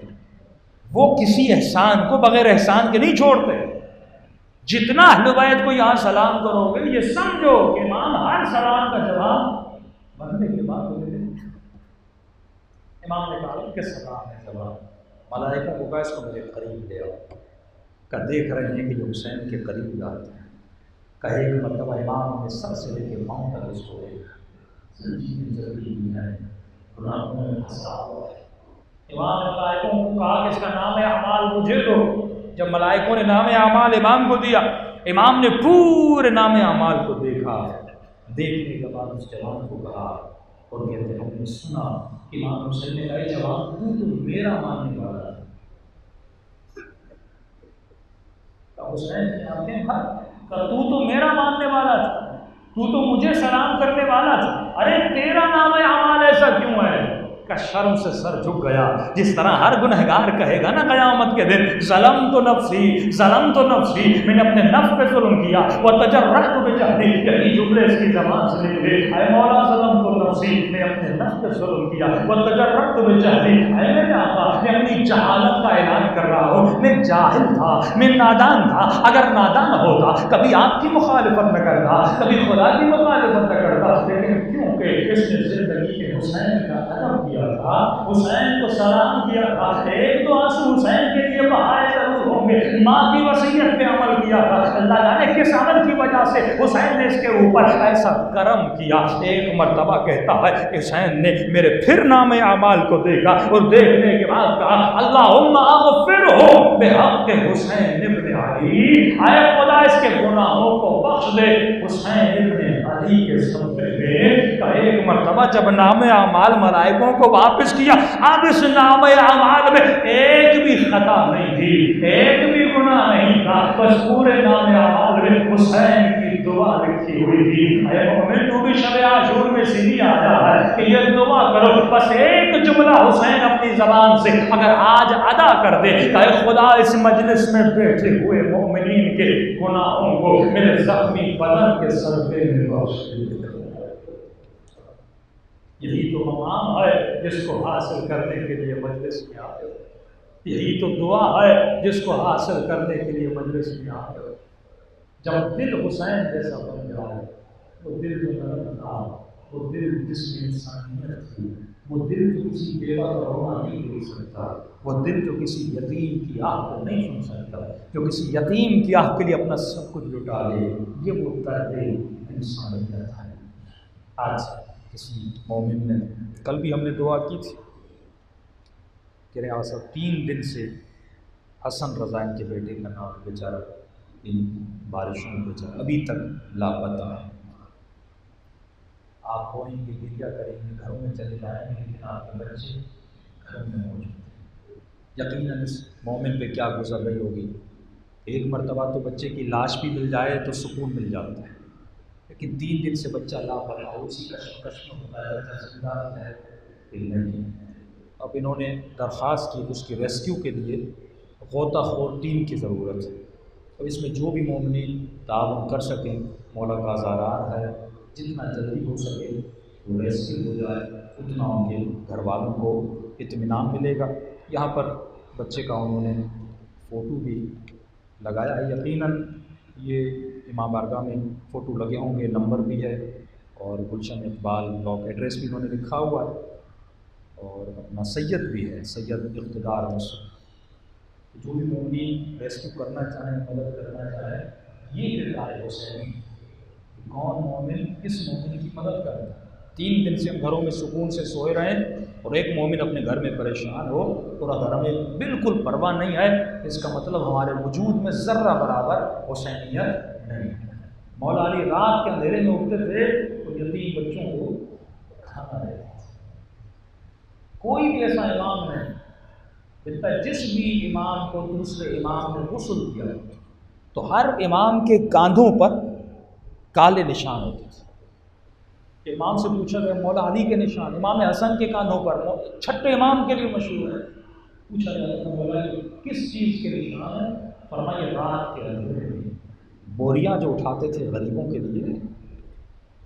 وہ کسی احسان کو بغیر احسان کے نہیں چھوڑتے۔ جتنا اہل بیت کو یہاں سلام کرو گے، یہ سمجھو کہ امام ہر سلام کا جواب مرنے کے بعد دے دیں۔ امام نے کہا کہ سلام ہے جواب، ملائکہ کو کہا اس کو میرے قریب لے آؤ، کہ دیکھ رہے ہیں کہ یہ حسین کے قریب جاتے ہیں۔ کہ ایک مرتبہ امام نے سر سے لے کے پاؤں تک اس کو زنجیریں جکڑی ہوئی ہیں، گناہوں میں پھنسا ہوا ہے۔ امام نے ملائکوں کو کہا کہ اس کا نام اعمال مجھے دو۔ جب ملائکوں نے نام اعمال امام کو دیا، امام نے پورے نام اعمال کو دیکھا، دیکھنے کے بعد اس جوان کو کہا اور کہتے ہم نے سنا، امام حسین نے کہا جوان تو میرا ماننے والا ہے۔ حسین کی آنکھیں بھر کہ تو میرا ماننے والا تھا، تو مجھے سلام کرنے والا تھا، ارے تیرا نام اعمال ایسا کیوں ہے؟ کا شرم سے سر جھک گیا، جس طرح ہر گنہگار کہے گا نا قیامت کے دن ظلمت نفسی ظلمت نفسی، میں نے اپنے نفس پہ ظلم کیا، وتجرأت بجہلی، یہی جملے اس کی زبان سے نکلے، اے مولا ظلمت نفسی، میں اپنے نفس پہ ظلم کیا، وتجرأت بجہلی، اے میرے آقا میں اپنی جہالت کا اعلان کر رہا ہوں، میں جاہل تھا، میں نادان تھا، اگر نادان ہوتا کبھی آپ کی مخالفت نہ کرتا، کبھی خدا کی مخالفت نہ کرتا، لیکن کیونکہ اس نے زندگی کے حسین کا ادب کیا تھا، حسین کو سلام کیا تھا، ایک تو آنسو حسین کے لیے بہائے ضرور ہوں گے، ماں کی وصیت پہ عمل کیا تھا، اللہ جانے کس عمل کی وجہ سے حسین نے اس کے اوپر ایسا کرم کیا۔ ایک مرتبہ کہتا ہے حسین نے میرے پھر نام اعمال کو دیکھا اور دیکھنے کے بعد کہا اللہم اغفرہ بحق حسین ابن علی، اے خدا اس کے گناہوں کو بخش دے حسین ابن علی کے صدقے میں۔ کہ ایک مرتبہ جب نام اعمال ملائکوں کو واپس کیا، اب اس نام اعمال میں ایک بھی خطا نہیں تھی، ایک بھی گناہ نہیں تھا، بس پورے نام اعمال میں حسین کی دعا لکھی ہوئی تھی۔ اے مومن تو بھی شب عاشور میں سیدھی آ جا ہے کہ یہ دعا کرو، بس ایک جملہ حسین اپنی زبان سے اگر آج ادا کر دے کہ اے خدا اس مجلس میں بیٹھے ہوئے مومنین کے گناہوں کو میرے زخمی بدن کے صدقے میں بخش دے۔ یہی تو مقام ہے جس کو حاصل کرنے کے لیے مجلس میں آئے ہو، یہی تو دعا ہے جس کو حاصل کرنے کے لیے مجلس میں آئے ہو۔ جب دل حسین جیسا بن جائے، وہ دل جو نرم تھا، وہ دل جس میں انسانیت تھی، وہ دل جو کسی بیوہ کا رونا نہیں دیکھ سکتا، وہ دل جو کسی یتیم کی آہ کو نہیں سن سکتا، جو کسی یتیم کی آہ کے لیے اپنا سب کچھ لٹا لے، یہ وہ درد انسانیت ہے۔ آج کسی مومن نے، کل بھی ہم نے دعا کی تھی کہ ریاست 3 دن سے حسن رضا ان کے بیٹے کا نام بیچارہ ان بارشوں میں بیچارہ ابھی تک لاپتہ ہے۔ آپ ہوئیں گے، گریا کریں گے، گھروں میں چلے جائیں گے، لیکن آپ کے بچے گھر میں موجود ہیں۔ یقیناً اس مومن پہ کیا گزر رہی ہوگی۔ ایک مرتبہ تو بچے کی لاش بھی مل جائے تو سکون مل جاتا ہے، لیکن 3 دن سے بچہ لاپتہ ہو، اسی کشمکش میں ہوتا ہے، بچہ زندہ ہے کہ نہیں۔ اب انہوں نے درخواست کی اس کی ریسکیو کے لیے غوطہ خور ٹیم کی ضرورت ہے۔ اور اس میں جو بھی مومنین تعاون کر سکیں مولا کا زارار ہے، جتنا جلدی ہو سکے وہ ریسکیو ہو جائے اتنا ان کے گھر والوں کو اطمینان ملے گا۔ یہاں پر بچے کا انہوں نے فوٹو بھی لگایا ہے، یقیناً یہ امام بارگاہ میں فوٹو لگے ہوں گے، نمبر بھی ہے اور گلشن اقبال بلاک ایڈریس بھی انہوں نے لکھا ہوا ہے، اور اپنا سید بھی ہے، سید اقتدار مصر۔ جو بھی مومنین ریسکیو کرنا چاہیں، مدد کرنا چاہیں، یہ کردار ہے حسین، کون مومن کس مومن کی مدد کرتا ہے۔ 3 دن سے ہم گھروں میں سکون سے سوئے رہیں اور ایک مومن اپنے گھر میں پریشان ہو، پورا گھر ہمیں بالکل پرواہ نہیں ہے، اس کا مطلب ہمارے وجود میں ذرہ برابر حسینیت نہیں ہے۔ مولا علی رات کے اندھیرے میں اٹھتے تھے تو یتیم بچوں کو کھانا دیتے تھے۔ کوئی بھی ایسا امام نہیں، جس بھی امام کو دوسرے امام نے غسل کیا تو ہر امام کے کاندھوں پر کالے نشان ہوتے تھے۔ کہ امام سے پوچھا گیا مولا علی کے نشان، امام حسن کے کاندھوں پر، چھٹے امام کے لیے مشہور ہے، پوچھا گیا تھا مولا علی کس چیز کے نشان ہے؟ فرمایا رات کے اندھیرے میں بوریاں جو اٹھاتے تھے غریبوں کے لیے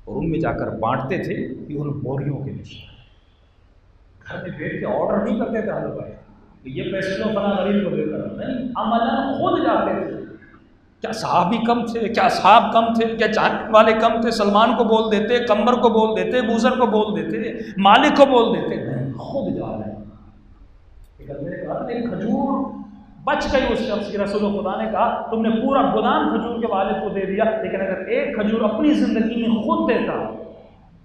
اور ان میں جا کر بانٹتے تھے، یہ ان بوریوں کے نشان۔ گھر میں بیٹھ کے آرڈر نہیں کرتے تھے حضرت بھائی کہ یہ پیسے لو فلاں غریب کو دے کر، نہیں، عملاً خود جاتے تھے۔ کیا صحابی کم تھے؟ کیا صحاب کم تھے؟ کیا چاہنے والے کم تھے؟ سلمان کو بول دیتے، قمر کو بول دیتے، بوزر کو بول دیتے، مالک کو بول دیتے، نہیں، خود جا رہے ہیں۔ ایک کھجور بچ گئی اس شخص کی، رسول خدا نے کہا تم نے پورا گودام کھجور کے والد کو دے دیا، لیکن اگر ایک کھجور اپنی زندگی میں خود دیتا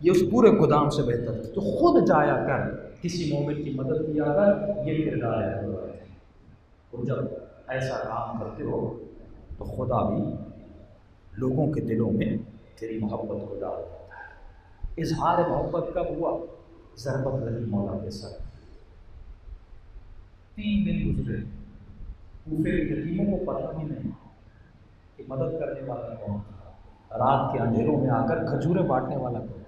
یہ اس پورے گودام سے بہتر تھا۔ تو خود جایا کر، کسی مومن کی مدد کیا کر، یہ کردار ہے۔ اور جب ایسا کام کرتے ہو تو خدا بھی لوگوں کے دلوں میں تیری محبت کو ڈال دیتا ہے۔ اظہار محبت کب ہوا؟ ضربت لگی مولا کے سر۔ 3 دن گزرے، کوفے کے یتیموں کو پتہ بھی نہیں کہ مدد کرنے والا کون تھا، رات کے اندھیروں میں آ کر کھجوریں بانٹنے والا کون تھا۔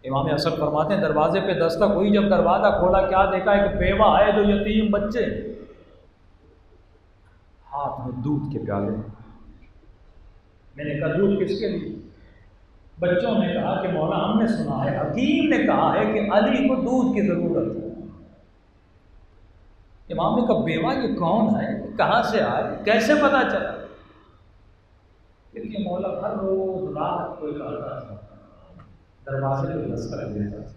امام حسن فرماتے ہیں دروازے پہ دستک ہوئی، جب دروازہ کھولا کیا دیکھا؟ ایک بیوہ ہے جو یتیم بچے، ہاتھ میں دودھ کے پیالے۔ میں نے کہا دودھ کس کے لیے؟ بچوں نے کہا کہ مولا ہم نے سنا ہے، حکیم نے کہا ہے کہ علی کو دودھ کی ضرورت ہے۔ امام نے کہا بیوہ یہ کون ہے؟ کہاں سے آئے؟ کیسے پتا چلا؟ کیونکہ مولا ہر روز رات کو آتا تھا، دروازے پہ دستک دیتا تھا،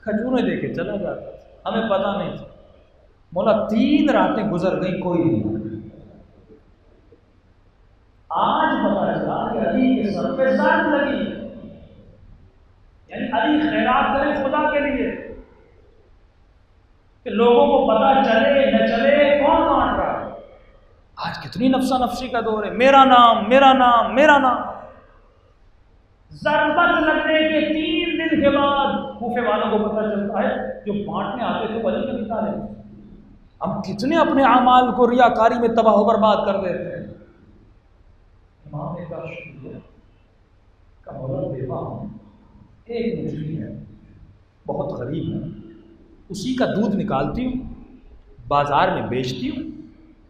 کھجوریں دے کے چلا جاتا تھا، ہمیں پتہ نہیں تھا۔ مولا 3 راتیں گزر گئی، کوئی نہیں۔ آج پتا چلا کہ علی کے سر پہ ذات لگی، یعنی علی خیرات کرے خدا کے لیے کہ لوگوں کو پتا چلے نہ چلے کون بانٹ رہا ہے۔ آج کتنی نفسا نفسی کا دور ہے، میرا نام میرا نام میرا نام۔ ضربت لگنے کے 3 دن کے بعد کوفے والوں کو پتا چلتا ہے جو بانٹنے آتے تھے وہ علی کے بتا رہے ہیں۔ ہم کتنے اپنے اعمال کو ریاکاری میں تباہ و برباد کر دیتے ہیں۔ امام نے کہا شکریہ کا مولا بیوہ ہوں، ایک مجھے ہے بہت غریب ہے، اسی کا دودھ نکالتی ہوں، بازار میں بیچتی ہوں،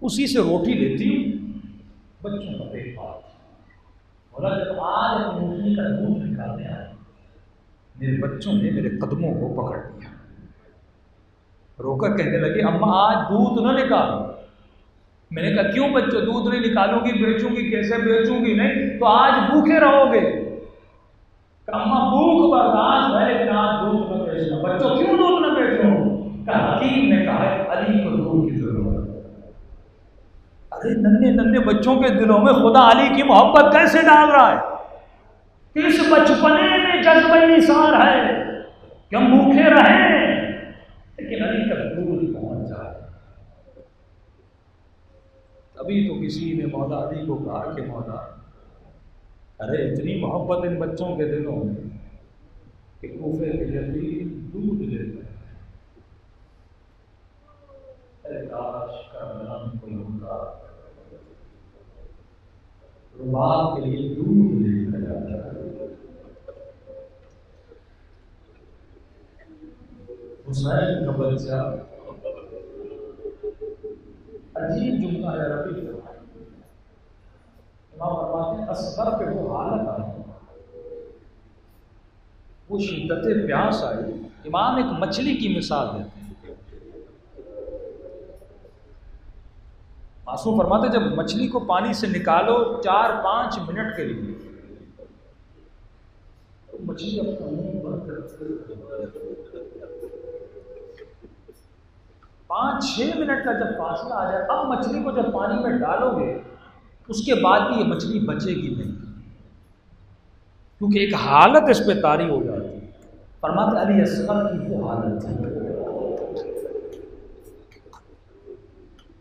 اسی سے روٹی لیتی ہوں، بچوں کا پیٹ پالتی ہوں۔ مولا جب آج اپنی مجھے کا دودھ نکالنے آئے میرے بچوں نے میرے قدموں کو پکڑ لیا، رو کر کہنے لگے اماں آج دودھ نہ نکالو۔ میں نے کہا کیوں بچوں؟ دودھ نہیں نکالوں گی، بیچوں گی، کیسے بیچوں گی؟ نہیں تو آج بھوکے رہو گے۔ اماں بھوک برداشت ہے لیکن آج دودھ نہ بیچنا۔ بچوں کیوں دودھ نہ بیچو؟ کہ حکیم نے کہا ہے علی کو دودھ کی ضرورت ہے۔ ارے ننھے ننھے بچوں کے دلوں میں خدا علی کی محبت کیسے ڈال رہا ہے؟ کس بچپنے میں جذبہ نثار ہے کہ ہم بھوکے رہیں لیکن علی تک دودھ پہنچ جائے۔ ابھی تو کسی نے مولا علی کو کہا کہ مولا ارے اتنی محبت ان بچوں کے دلوں میں کہ کوفے کے یتیم دودھ لیتے ہیں۔ اے کاش کربلا میں کوئی ہوتا رباب کے لیے دودھ لے کر جاتا۔ حسین کا بچہ، عجیب جملہ ہے ربی، امام فرماتے ہیں اصغر پہ وہ حالت آئی، وہ شدت پیاس آئی، امام ایک مچھلی کی مثال دیتے ہیں۔ معصوم فرماتے جب مچھلی کو پانی سے نکالو 4-5 منٹ کے لیے، تو مچھلی اپنا منہ بند کر 5-6 منٹ کا جب فاصلہ آ جائے، اب مچھلی کو جب پانی میں ڈالو گے اس کے بعد بھی یہ مچھلی بچے گی نہیں، کیونکہ ایک حالت اس پہ طاری ہو جاتی ہے۔ فرماتے علی اصغر کی وہ حالت تھی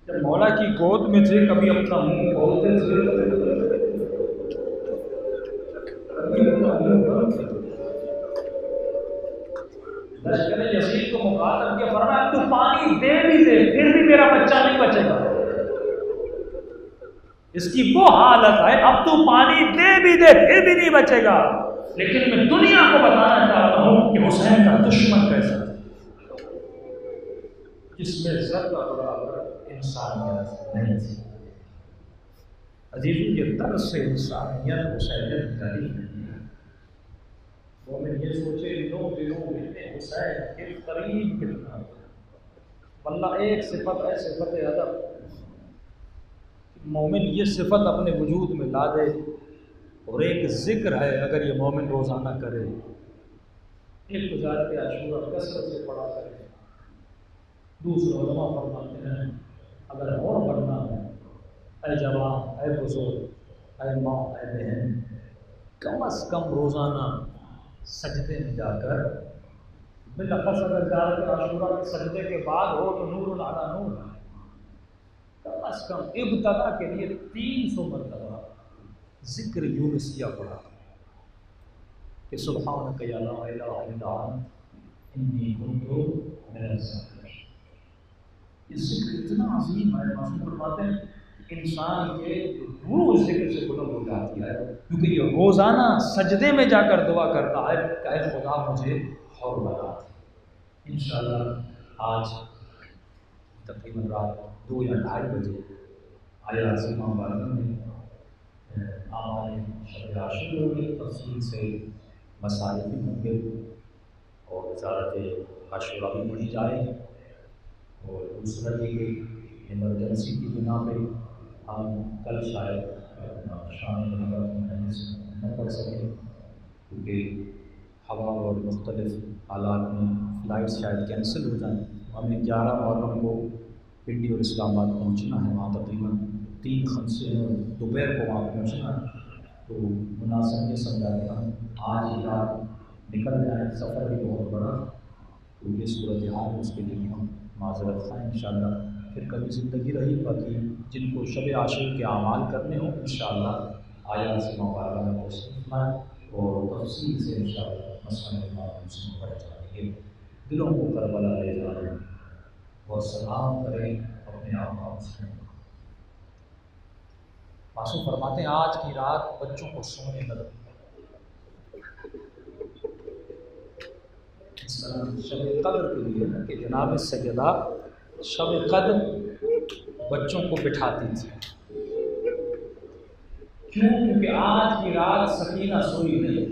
جب مولا کی گود میں تھے، کبھی اپنا منہ کھولتے تھے، کبھی اپنا منہ بند کرتے تھے۔ لشکر یزید کو مخاطب کیا، فرمایا تو پانی دے بھی دے پھر بھی میرا بچہ نہیں بچے گا۔ اس کی وہ حالت ہے، اب تو پانی دے بھی دے پھر بھی نہیں بچے گا، لیکن میں دنیا کو بتانا چاہتا ہوں کہ حسین کا دشمن کیسا تھا، جس میں ذرہ برابر انسانیت نہیں تھی۔ عزیزوں یہ طرز سے انسانیت حسینیت نہیں ہے۔ مومن یہ سوچے دنوں میں حسین کے قریب کتنا، واللہ ایک صفت ہے صفت ادب، مومن یہ صفت اپنے وجود میں لا دے، اور ایک ذکر ہے اگر یہ مومن روزانہ کرے، ایک گزارت عاشورہ کثرت سے پڑھا کرے۔ دوسرے علماء فرماتے ہیں اگر اور بننا ہے، اے جوان، اے بزرگ، اے ماں، اے بہن، کم از کم روزانہ سجدے میں جا کر، بالاخص اگر زیارت عاشورہ کے سجدے کے بعد ہو تو نور علی نور، کم از کم ابتدا کے لیے 300 مرتبہ ذکر یونسیہ پڑھا کہ سبحانک یا لا الہ الا انت انی کنت من الظالمین۔ یہ ذکر اتنا عظیم ہے، معصوم فرماتے ہیں انسان کے روح ذکر سے بلند ہو جاتی ہے، کیونکہ یہ روزانہ سجدے میں جا کر دعا کرتا ہے کہ اے خدا مجھے حور بنا دے۔ انشاءاللہ آج تقریباً رات 2 یا 2:30 بجے آیا عظیمہ مبارکہ میں آمال شب عاشور ہوگی، تفصیل سے مسائل بھی ہوں گے اور وزارت عاشورہ بھی پڑھی جائے گی، اور دوسرا یہ کہ ایمرجنسی کی بنا پہ ہم کل شاید شام نہ پڑھ سکیں، کیونکہ ہوا اور مختلف حالات میں فلائٹس شاید کینسل ہو جائیں۔ ہمیں 11 محرم کو پنڈی اور اسلام آباد پہنچنا ہے، وہاں تقریباً 3 دوپہر کو وہاں پہنچنا ہے، تو مناسب یہ سمجھا کہ ہم آج ہی رات نکل جائیں، سفر بھی بہت بڑا، تو یہ صورتحال ہے، اس کے لیے ہم معذرت خواہ انشاءاللہ، پھر کبھی زندگی رہی، باقی جن کو شب عاشور کے اعمال کرنے ہوں انشاءاللہ آیا عظیمہ مبارکہ میں تشریف لائیں اور تفصیل سے انشاءاللہ مسئلہ امام مسلم پڑھ جائیں گے، دلوں کو کربلا لے جائیں اور سلام کریں اپنے آقا مسلم۔ معصوم فرماتے ہیں آج کی رات بچوں کو سونے نہ دو، اس طرح شب قدر کے لیے کہ جناب سیدہ شب قدر بچوں کو بٹھاتی تھی، کیوں؟ کیونکہ آج کی رات سکینہ سوئی نہیں،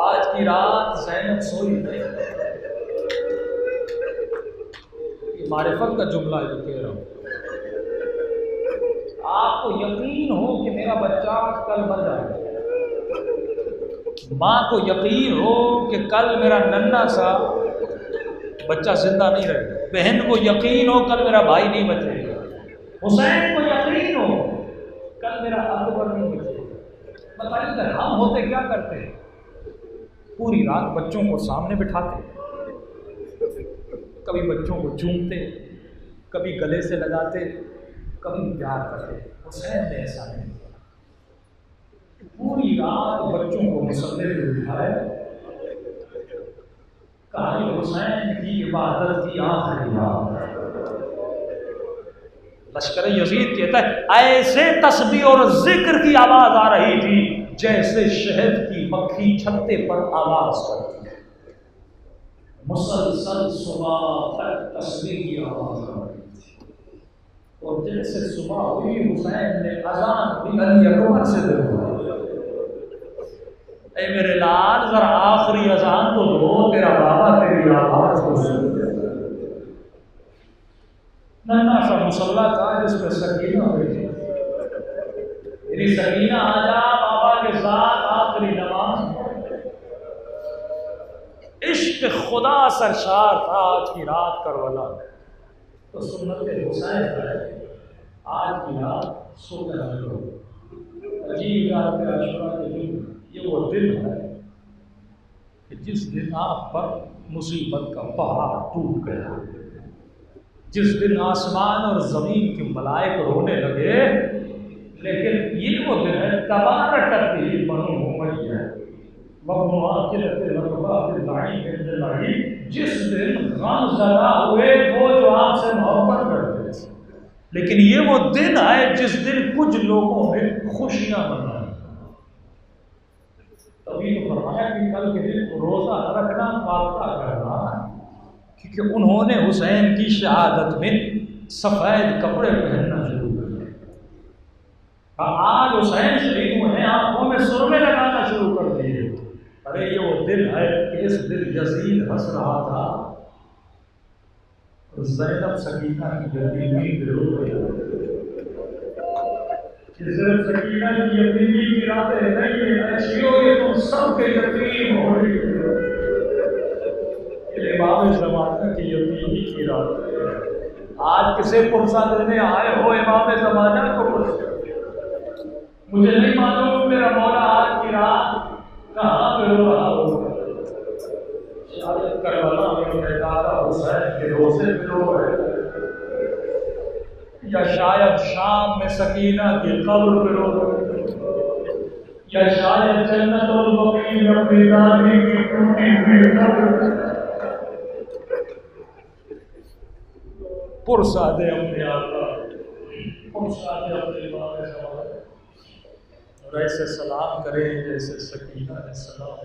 آج کی رات زینب سوئی نہیں۔ یہ معرفت کا جملہ ہے جو کہہ رہا ہوں، آپ کو یقین ہو کہ میرا بچہ کل مر جائے گا، ماں کو یقین ہو کہ کل میرا ننھا سا بچہ زندہ نہیں رہے گا، بہن کو یقین ہو کل میرا بھائی نہیں بچے گا، حسین کو یقین ہو کل میرا اکبر نہیں بچے گا۔ بتائیے اگر ہم ہوتے کیا کرتے؟ پوری رات بچوں کو سامنے بٹھاتے، کبھی بچوں کو چومتے، کبھی گلے سے لگاتے، کبھی پیار کرتے۔ حسین نے ایسا نہیں کیا، پوری رات بچوں کو مصلے پہ بٹھائے، کہا کہ حسین کی عبادت کی آخری رات۔ لشکر یزید کہتا ہے ایسے تسبیح اور ذکر کی آواز آ رہی تھی جیسے شہد کی مکھی چھتے پر آواز کرتی ہے۔ مسلسل صبح تک تسبیح کی آواز آ رہی تھی، اور جیسے صبح ہوئی حسین نے اذان ہوئی علی اکبر سے دعا، اے میرے لال ذرا آخری اذان تو دو، تیرا بابا تیری آواز کو سن۔ ننا سا مسلح تھا جس پہ سکینہ ہوئی تھی، میری سکینہ آ جا بابا کے ساتھ آخری نماز۔ عشق خدا سرشار تھا آج کی رات کربلا، تو سنت حسین ہے آج کی رات سو کر لو۔ عجیب رات عاشورہ کے دن، یہ وہ دن ہے کہ جس دن آپ پر مصیبت کا پہاڑ ٹوٹ گیا، جس دن آسمان اور زمین کے ملائک رونے لگے، لیکن یہ وہ دن ہے تبارک به بنو امیہ جس دن غم زدہ ہوئے وہ جو آپ سے محبت کرتے تھے، لیکن یہ وہ دن ہے جس دن کچھ لوگوں نے خوشیاں منائی۔ تبھی تو فرمایا کہ کل کے دن روزہ رکھنا وعدہ کرنا، کیونکہ انہوں نے حسین کی شہادت میں سفید کپڑے پہننا شروع کر دیا۔ آج حسین شہید ہوئے ہیں، آنکھوں میں سرمے لگانا شروع کر دیے۔ ارے یہ وہ دن ہے کہ اس دن یزید ہنس رہا تھا اور زینب سکینہ کی یتیمی پہ رو گئی۔ صرف سکینہ کی یتیمی کی راتیں نہیں ہیں ایشیوں، یہ تم سب کے یتیم ہو رہی ہے۔ یہ امام زمانہ کی یتیمی کی رات، آج کسے پرسہ دینے آئے ہو امام زمانہ کو پرسہ؟ مجھے نہیں معلوم میرا مولا آج کی رات کہاں پہ رو رہا ہوگا، شاید کربلا میں دادا حسین کے روزے پہ رو رہے، یا شاید شام میں سکینہ کی قبر پہ رو رہے، یا شاید جنت البقیع میں اپنی دادی کی ٹوٹی ہوئی قبر پرسا دے اپنے آقا، پرسا دے اپنے امام زمانہ، اور ایسے سلام کریں جیسے سکینہ نے سلام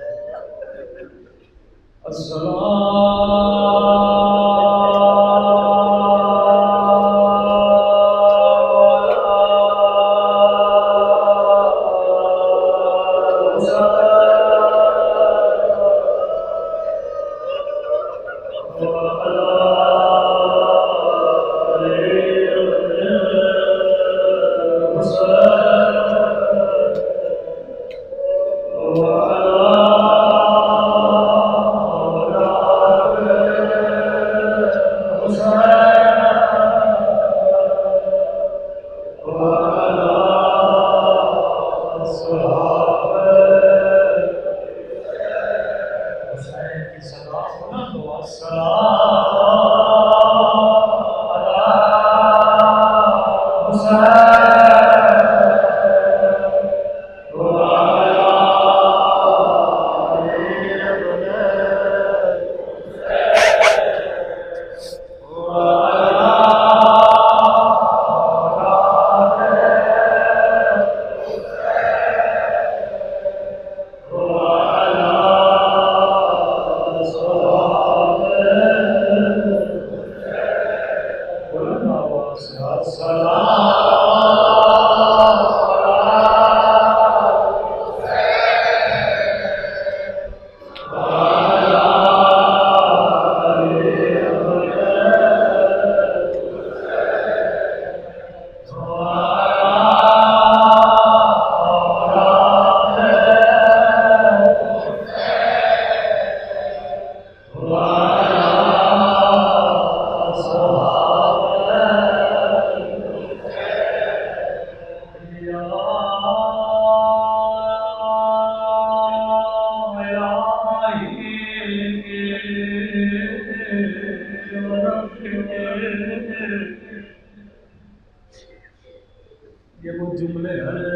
یہ وہ جملے ہیں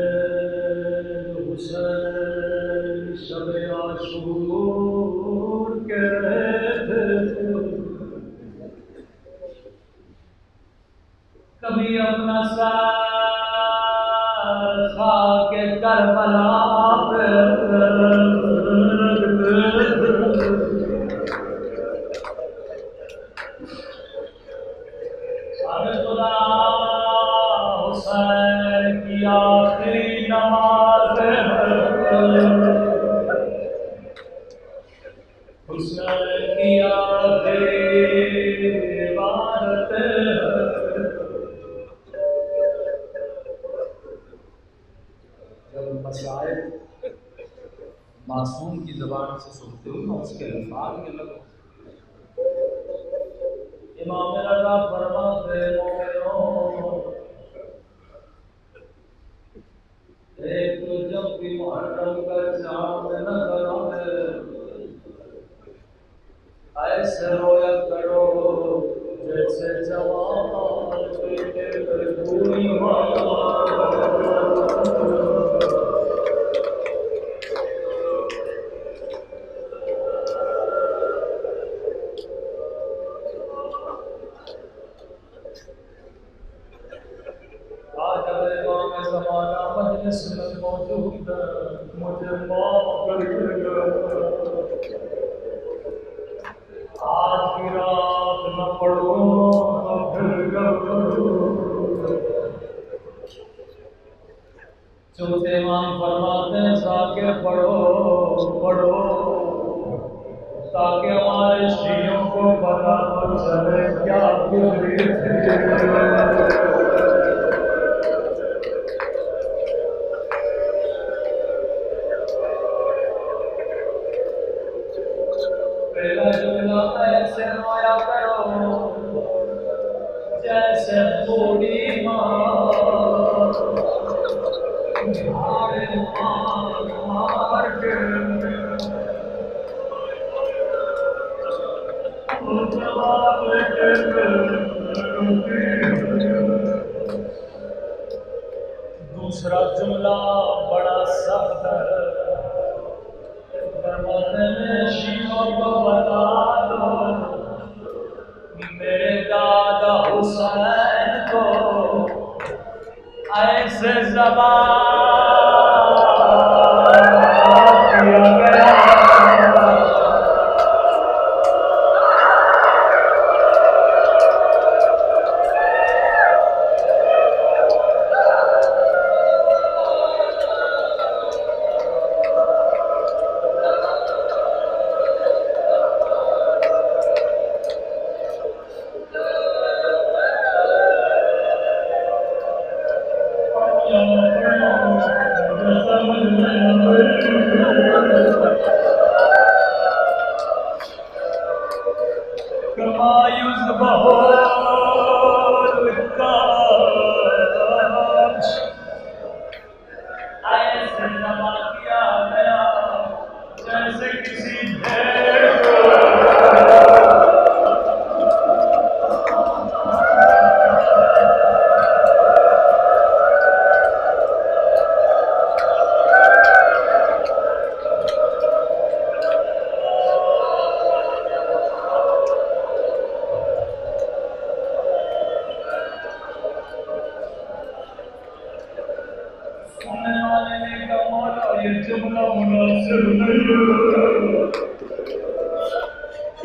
جو حسین شب عاشور کہتے تھے، کبھی اپنا سر خاک کربلا پہ رکھتے تھے، حسین کی عبادت جب مسائل معصوم کی زبان سے سنتے ہو نا اس کے الفاظ میں لگو امام رضا فرماتے مومنوں ایک تو جب بھی محرم کا چاند نظر آئے ایسے رویا کرو جیسے جوان بیٹے پر پوری مجلس میں موجود مجھے معاف کر دے گا آج کی رات نہ پڑھو نہ پھر کرو چوتھے امام فرماتے ہیں تاکہ پڑھو تاکہ ہمارے شیعوں کو پتہ تو چلے کیا گزری تھی ایسے رویا کرو جیسے بوڑھی ماں مار کے دوسرا جملہ بڑا سخت ہے شیعوں کو بتا دو میرے دادا حسین کو ایسے زبان کیا گیا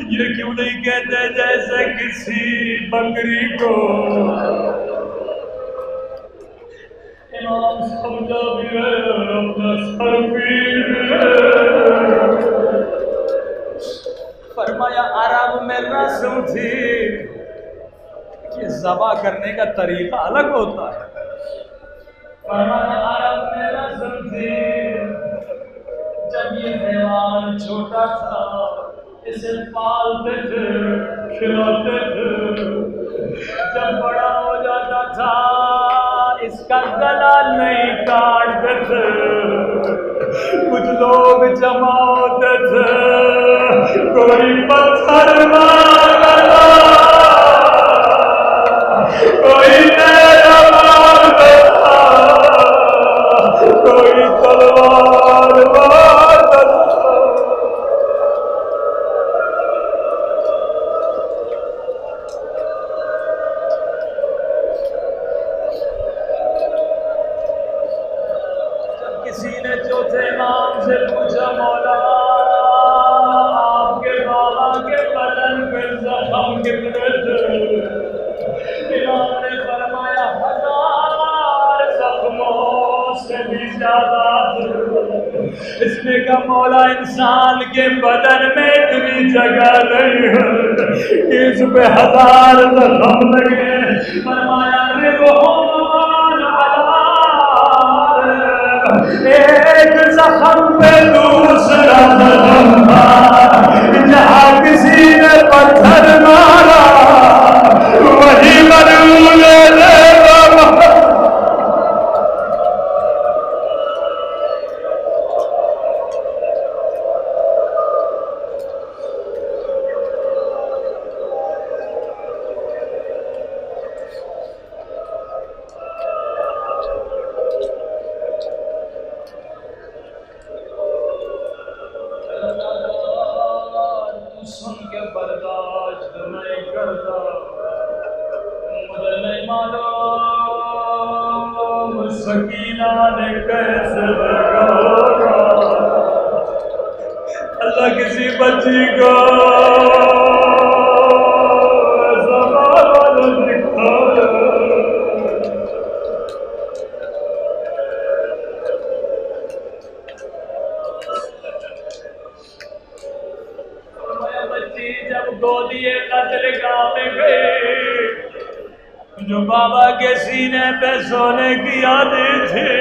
یہ کیوں نہیں کہتے جیسے کسی بکری کو امام سمجھا بھی ہے اپنا سر پیٹ فرمایا عرب میں رسم تھی کہ ذبح کرنے کا طریقہ الگ ہوتا ہے فرمایا عرب میں رسم تھی جب یہ حیوان چھوٹا تھا اسے پالتے تھے کھلاتے تھے جب بڑا ہو جاتا تھا اس کا گلا نہیں کاٹتے تھے کچھ لوگ جمع ہوتے تھے کوئی پتھر مارتا کوئی نیزہ مارتا کوئی تلوار مارتا چوتھے امام سے پوچھا مولا آپ کے بابا کے بدن انسان کے بدن میں اتنی جگہ نہیں ہے، اس پہ 1000 زخم لگے، فرمایا ایک زخم پہ دوسرا زخم تھا، جہاں کسی نے پتھر مارا وہی مرون سکینہ نے کیسے لگا اللہ کسی بچی کو زمانہ دکھایا، بچی جب گودیے قتل گاہ میں گئی، جو بابا کے سینے پہ سونے کی عادت تھی،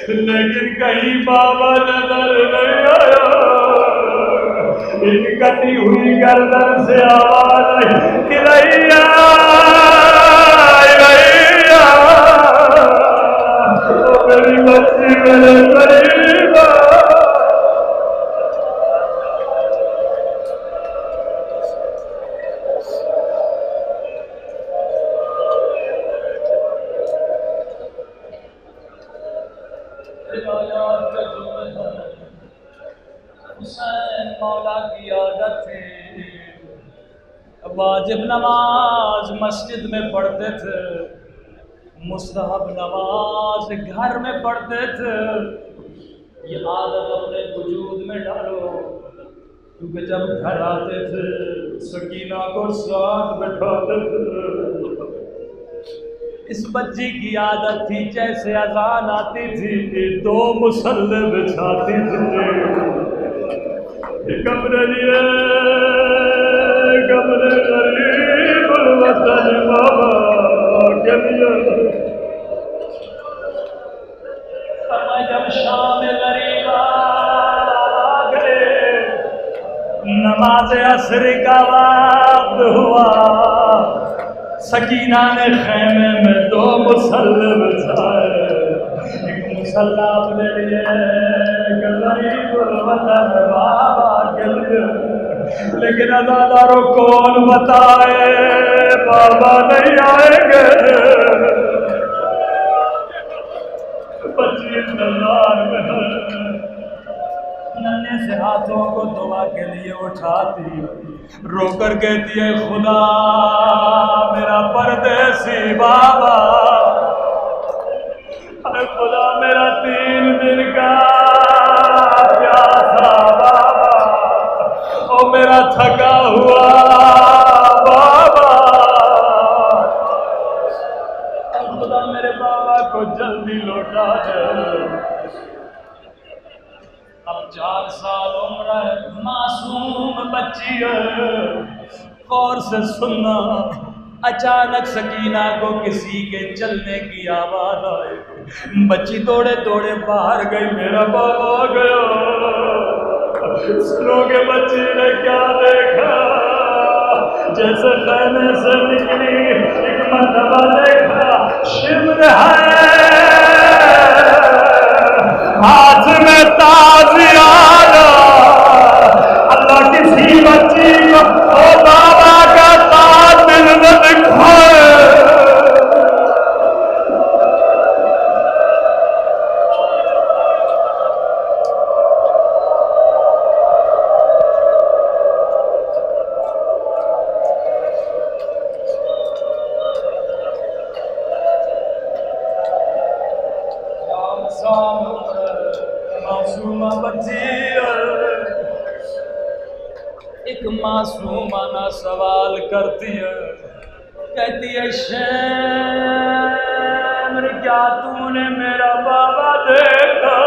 لیکن کہیں بابا نظر نہیں آیا، ان کٹی ہوئی گردن سے آواز آئی کہ ریا ریا، میری بچی میرے قریب آ۔ حسین مولا کی عادت تھی، واجب نماز مسجد میں پڑھتے تھے، مستحب نماز گھر میں پڑھتے تھے، یہ عادت اپنے وجود میں ڈالو، کیونکہ جب گھر آتے تھے سکینہ کو ساتھ بٹھاتے تھے۔ اس بچی کی عادت تھی جیسے اذان آتی تھی کہ 2 مصلے بچھاتی تھی، کمرے لیے کمرے غریب الوطن بابا کے لیے۔ جب شام غریب آ گئے، نماز عصر کا وقت ہوا، سکینہ نے خیمے میں 2 مصلے بچھائے، ایک مصلہ اپنے لیے، ایک غریب الوطن بابا کے لیے، لیکن عزاداروں کون بتائے بابا نہیں آئیں گے، 25,000 میں ننھے سے ہاتھوں کو دعا کے لیے اٹھاتی، رو کر کہتی ہے خدا میرا پردیسی بابا، اے خدا میرا 3 دن کا پیاسا بابا، او میرا تھکا ہوا بابا، خدا میرے بابا کو جلدی لوٹا دے۔ اب 4 سال عمر ہے، معصوم بچی ہے، غور سے سننا، اچانک سکینہ کو کسی کے چلنے کی آواز آئی، بچی دوڑے دوڑے باہر گئی، میرا بابا آ گیا۔ سنو کہ بچی نے کیا دیکھا، جیسے خیمے سے نکلی، ایک مرتبہ دیکھا شمر ہے ہاتھ میں تازیانہ، اللہ کسی بچی کو او بابا کا تاج نہ دکھائے۔ معصومہ بچی ایک معصومانہ سوال کرتی ہے، کہتی ہے شمر کیا تو نے میرا بابا دیکھا؟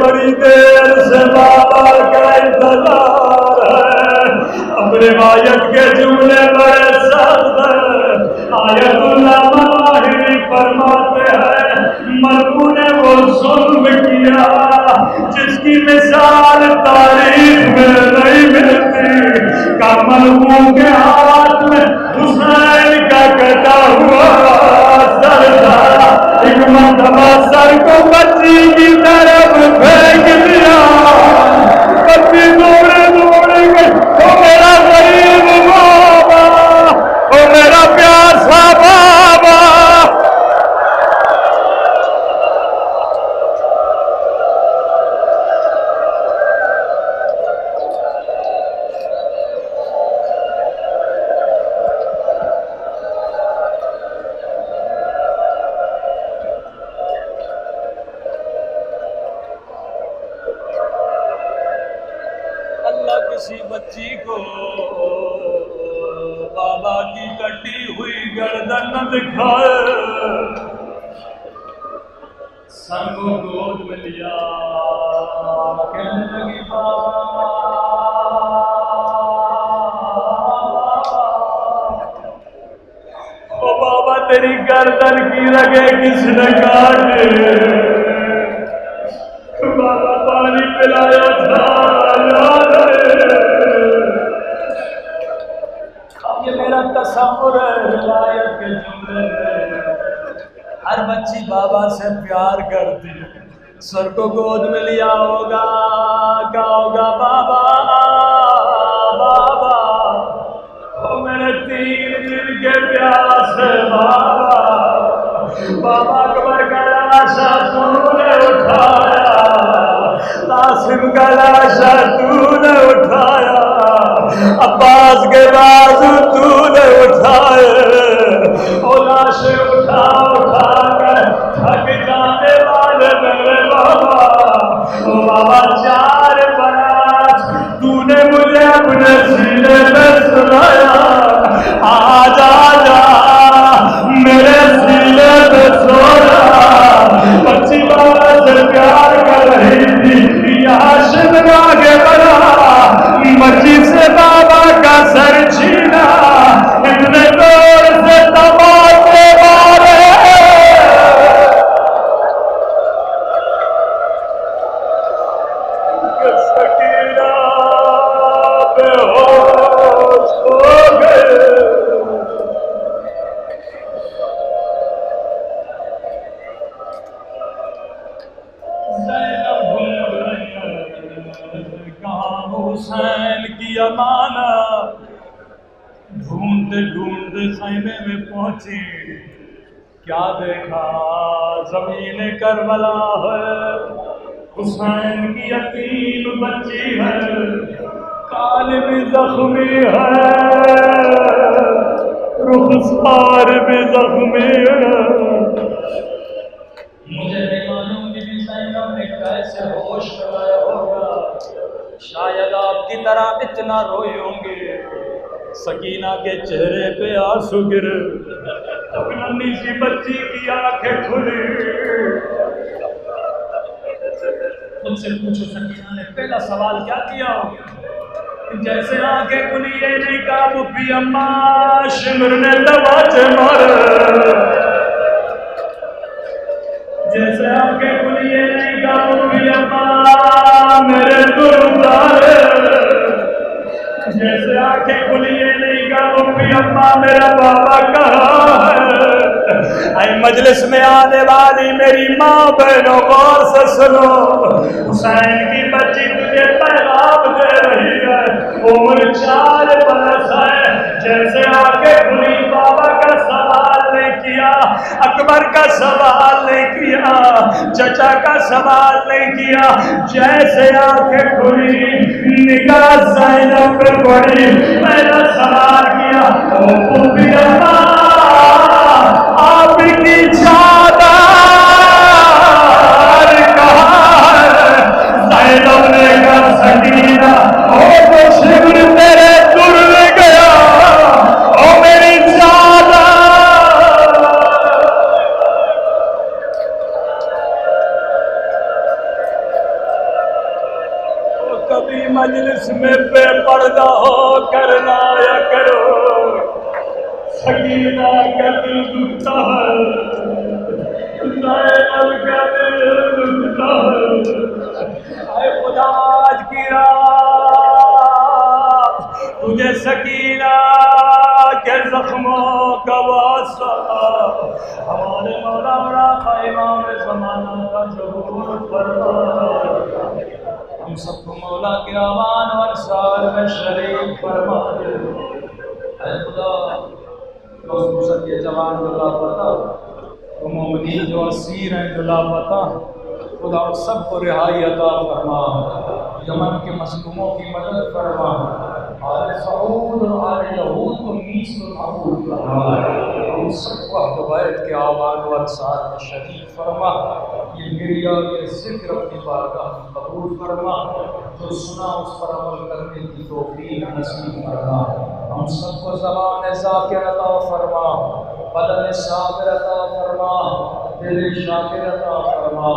بڑی دیر سے بابا کا انتظار ہے. اب روایت کے جملے بڑے سخت ہیں. آیت اللہ ماہری فرماتے ہیں ملکوں نے وہ ظلم کیا جس کی مثال تاریخ میں نہیں ملتی. کا ملکوں کے ہاتھ میں حسین کا کٹا ہوا سر تھا. ایک مرتبہ سر کو بچی کی طرف پھینک دیا. بچی دوڑے دوڑے گئی. او میرا غریب بابا, او میرا پیاسا بابا. کسی بچی کو بابا کی کٹی ہوئی گردن نہ دکھائے. سر کو گود میں لیا, کہنے لگی بابا او بابا تیری گردن کی رگیں کس نے کاٹے. بابا پانی پلایا تھا یاد ہے. اب یہ میرا تصور ہے روایت کے جملے میں. ہر بچی بابا سے پیار کرتی ہے. سر کو گود میں لیا ہوگا, کہا ہوگا بابا بابا, او میرے 3 دن کے پیاس ہے بابا. بابا اکبر کا لاشا تو نے اٹھایا, قاسم کا لاشا تو نے اٹھایا, عباس کے بازو تو نے اٹھائے. او لاشیں اٹھا اٹھا کر تھک جانے والے میرے بابا. او بابا 4 برات تو نے مجھے اپنے سینے میں سلایا. آج آجا میرے سینے میں سویا. بچی بابا سے پیار کر رہی تھی, عاشق آگے بڑھا, بچی سے بابا کا سر چھینا. اتنے دور سے تماچے مارے. سکینہ بے ہوش ہو گئے. حسین کی امانت ڈھونڈتے ڈھونڈتے خیمے میں پہنچی. کیا دیکھا, زمین کربلا ہے. حسین کی یتیم بچی ہے, قالب زخمی ہے, رخسار بھی زخمی ہے. مجھے نہیں معلوم کہ زینب نے کیسے ہوش کرایا ہوگا. شاید آپ کی طرح اتنا روئے ہوں گے. سکینہ کے چہرے پہ آنسو گرے. اب ننھی سی بچی کی آنکھیں کھلی. ان سے پوچھو سکینہ نے پہلا سوال کیا کیا ہوگا. جیسے آنکھیں کھلی یہ نہیں کہا بھوپی اماں شمر نے دباچے مارے. جیسے آنکھیں کھلی یہ نہیں کہا بھوپی اماں میرے گردارے. جیسے آنکھیں کھلی یہ نہیں کہا بھوپی اماں میرا بابا کہاں ہے. اے مجلس میں آنے والی میری ماں بہنوں غور سے سنو. حسین کی بچی تجھے پیغام دے رہی ہے. عمر 4 برس ہے. جیسے آنکھیں کھلی بابا کا سوال نہیں کیا, اکبر کا سوال نہیں کیا, چچا کا سوال نہیں کیا. جیسے آنکھیں کھلی نگاہ زینب پہ پڑی, پہلا سوال کیا او بھوپی اماں آپ کی چادر کہاں ہے. زینب نے کہا سکینہ او تو شبر تیرے در گیا, او میری چادر. کرنا یا کرو سکینہ کا دل دکھتا ہے زینب کا دل دکھتا ہے اے خدا آج کی رات تجھے سکینہ کے زخموں کا واسطہ ہمارے مولا راقہ امام زمانہ کا ظہور فرما ہم سب کو مولا کے امان و انصار میں شریک فرما دے اے خدا دوست کے جوان جو لاپتہ وہ مومنین جو اسیر ہیں جو لاپتہ خدا ان سب کو رہائی عطا فرما یمن کے مظلوموں کی مدد فرما آل سعود اور آل یہود کو نیز کو معبود فرما ہم سب کو اہل بیت کے اعوان و انصار میں شریک فرما یہ گریہ یہ ذکر اپنی بارگاہ میں قبول فرما جو سنا اس پر عمل کرنے کی توفیق نصیب فرما ہم سب کو زبان ذاکر عطا فرما بدن صابر عطا فرما دل شاکر عطا فرما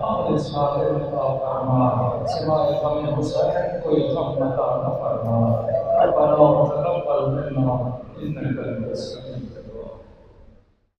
عمل صالح عطا فرما سوائے غم حسین کوئی غم عطا نہ فرما ربنا تقبل منا انك انت السميع